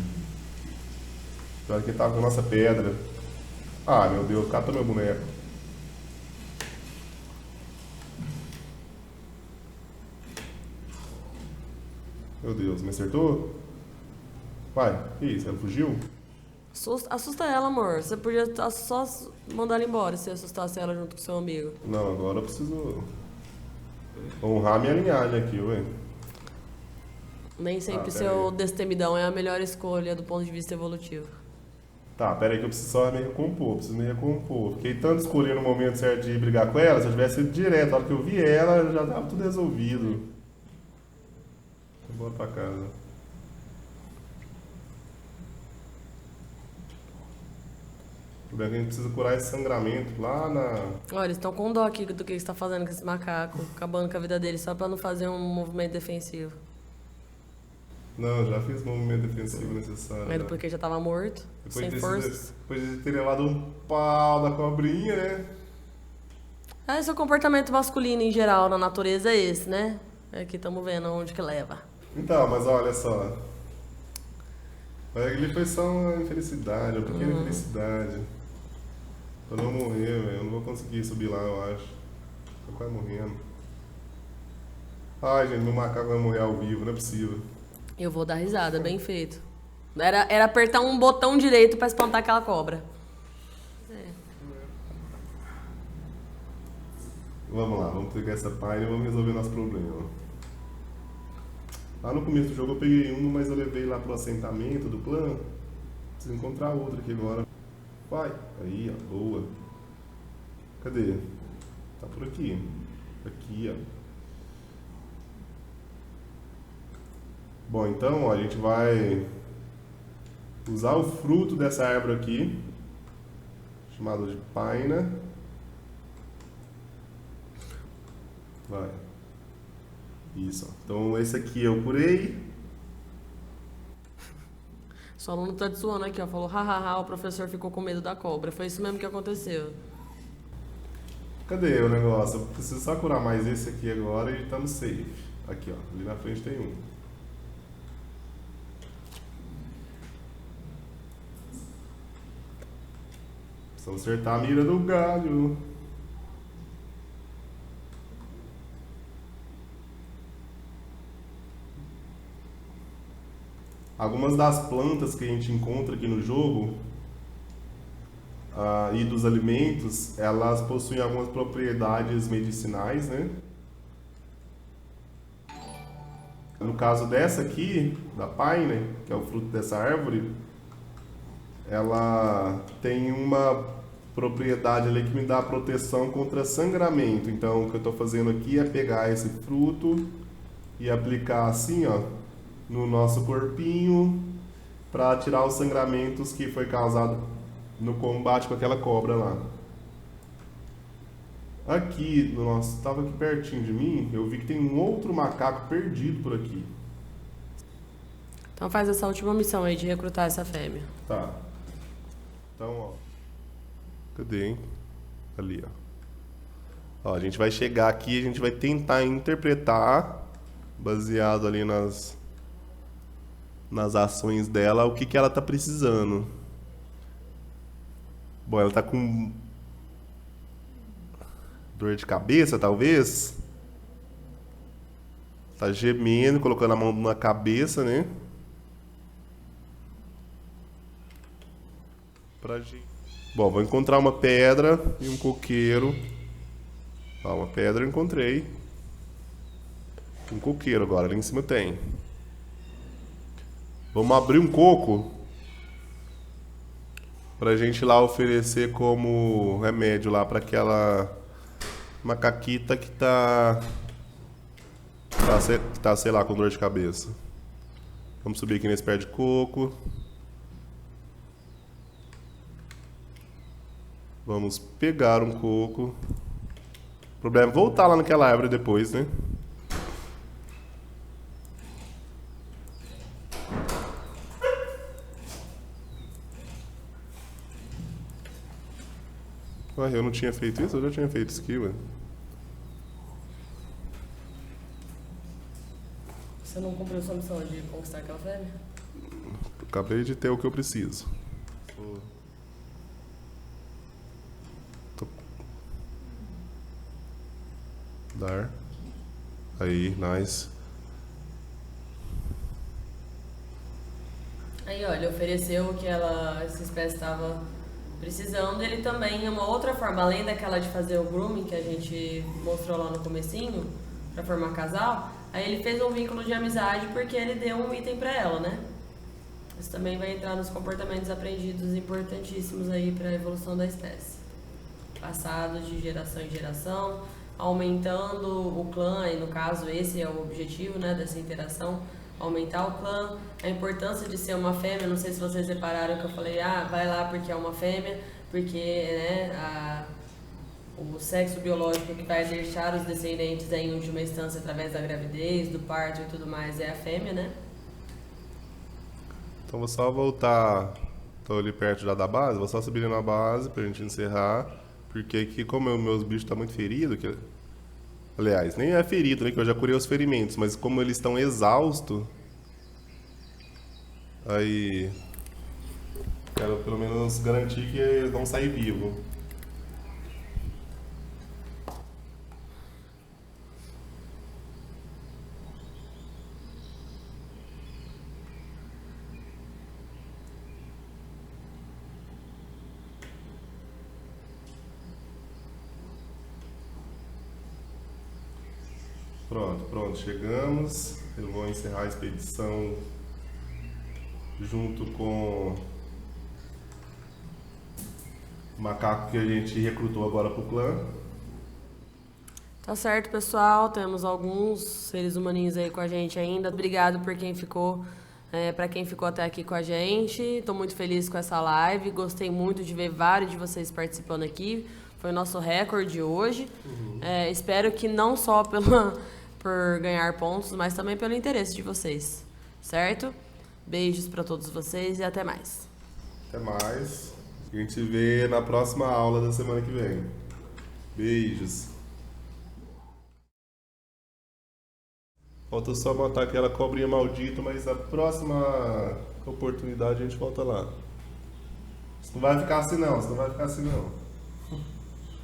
Pior que ele tava com a nossa pedra. Ah, meu Deus, catou meu boneco. Meu Deus, me acertou? Vai, que isso? Ela fugiu? Assusta ela, amor. Você podia só mandar ela embora se assustasse ela junto com seu amigo. Não, agora eu preciso honrar minha linhagem aqui, ué. Nem sempre pera seu aí. destemidão é a melhor escolha do ponto de vista evolutivo. Tá, pera aí que eu preciso só me recompor, Fiquei tanto escolhendo o momento certo de brigar com ela, se eu tivesse ido direto, a hora que eu vi ela, já tava tudo resolvido. Vou embora pra casa. O problema é que a gente precisa curar esse sangramento lá na... Olha, eles estão com dó aqui do que você está fazendo com esse macaco, acabando com a vida dele só pra não fazer um movimento defensivo. Não, já fiz o movimento defensivo necessário. Mas já. porque já tava morto, sem forças. Depois de ter levado um pau da cobrinha, né? Esse é o comportamento masculino em geral na natureza é esse, né? Aqui estamos vendo onde que leva. Então, mas olha só. Ele foi só uma infelicidade, uma pequena infelicidade. Pra não morrer, velho. Eu não vou conseguir subir lá, eu acho. Tô quase morrendo. Ai, gente, meu macaco vai morrer ao vivo, não é possível. Eu vou dar risada, bem feito. Era apertar um botão direito pra espantar aquela cobra. Vamos lá, vamos pegar essa página e vamos resolver nosso problema. Lá no começo do jogo eu peguei uma, mas eu levei lá pro assentamento do clã. Preciso encontrar outra aqui agora. Vai. Aí, ó, boa. Cadê? Tá por aqui. Aqui, ó. Bom, então, ó, a gente vai usar o fruto dessa árvore aqui, chamado de paina. Vai. Isso, ó. Então esse aqui eu curei. Sua aluno tá te zoando aqui, ó. Falou, hahaha, o professor ficou com medo da cobra. Foi isso mesmo que aconteceu. Cadê o negócio? Eu preciso só curar mais esse aqui agora e estamos safe. Aqui, ó. Ali na frente tem um. Precisamos acertar a mira do galho. Algumas das plantas que a gente encontra aqui no jogo e dos alimentos, elas possuem algumas propriedades medicinais, né? No caso dessa aqui, da paine, que é o fruto dessa árvore, ela tem uma propriedade ali que me dá proteção contra sangramento. Então, o que eu estou fazendo aqui é pegar esse fruto e aplicar assim, ó, no nosso corpinho para tirar os sangramentos que foi causado no combate com aquela cobra lá. Aqui, estava aqui pertinho de mim, eu vi que tem um outro macaco perdido por aqui. Então faz essa última missão aí de recrutar essa fêmea. Tá. Então, ó. Cadê, hein? Ali, ó. Ó, a gente vai chegar aqui e a gente vai tentar interpretar, baseado ali nas ações dela, o que ela tá precisando. Bom, ela tá com dor de cabeça, talvez. Tá gemendo, colocando a mão na cabeça, né? Pra gente. Bom, vou encontrar uma pedra e um coqueiro. Ó, uma pedra eu encontrei. Um coqueiro agora, ali em cima tem. Vamos abrir um coco pra gente lá oferecer como remédio lá pra aquela macaquita que tá, sei lá, com dor de cabeça. Vamos subir aqui nesse pé de coco. Vamos pegar um coco. O problema é voltar lá naquela árvore depois, né? Ué, eu não tinha feito isso? Eu já tinha feito isso aqui, ué. Você não cumpriu sua missão de conquistar aquela fêmea? Acabei de ter o que eu preciso. Dar. Aí, nice. Aí, olha, ele ofereceu o que essa espécie estava precisando. Ele também, uma outra forma, além daquela de fazer o grooming que a gente mostrou lá no comecinho, pra formar casal, aí ele fez um vínculo de amizade porque ele deu um item pra ela, né? Isso também vai entrar nos comportamentos aprendidos importantíssimos aí para a evolução da espécie. Passados de geração em geração, aumentando o clã, e no caso esse é o objetivo, né, dessa interação, aumentar o clã, a importância de ser uma fêmea. Não sei se vocês repararam que eu falei, vai lá porque é uma fêmea, porque, né, o sexo biológico que vai deixar os descendentes aí em última instância através da gravidez, do parto e tudo mais é a fêmea, né? Então vou só voltar, tô ali perto já da base, vou só subir ali na base pra gente encerrar, porque aqui como meus bichos estão muito feridos, aliás, nem é ferido, né, que eu já curei os ferimentos, mas como eles estão exaustos, aí quero pelo menos garantir que eles vão sair vivos. Pronto, chegamos. Eu vou encerrar a expedição junto com o macaco que a gente recrutou agora pro clã. Tá certo, pessoal. Temos alguns seres humaninhos aí com a gente ainda. Obrigado por quem ficou, para quem ficou até aqui com a gente. Estou muito feliz com essa live. Gostei muito de ver vários de vocês participando aqui. Foi o nosso recorde hoje. Espero que não só por ganhar pontos, mas também pelo interesse de vocês, certo? Beijos para todos vocês e até mais. Até mais. A gente se vê na próxima aula da semana que vem. Beijos. Falta só matar aquela cobrinha maldita, mas a próxima oportunidade a gente volta lá. Isso não vai ficar assim não,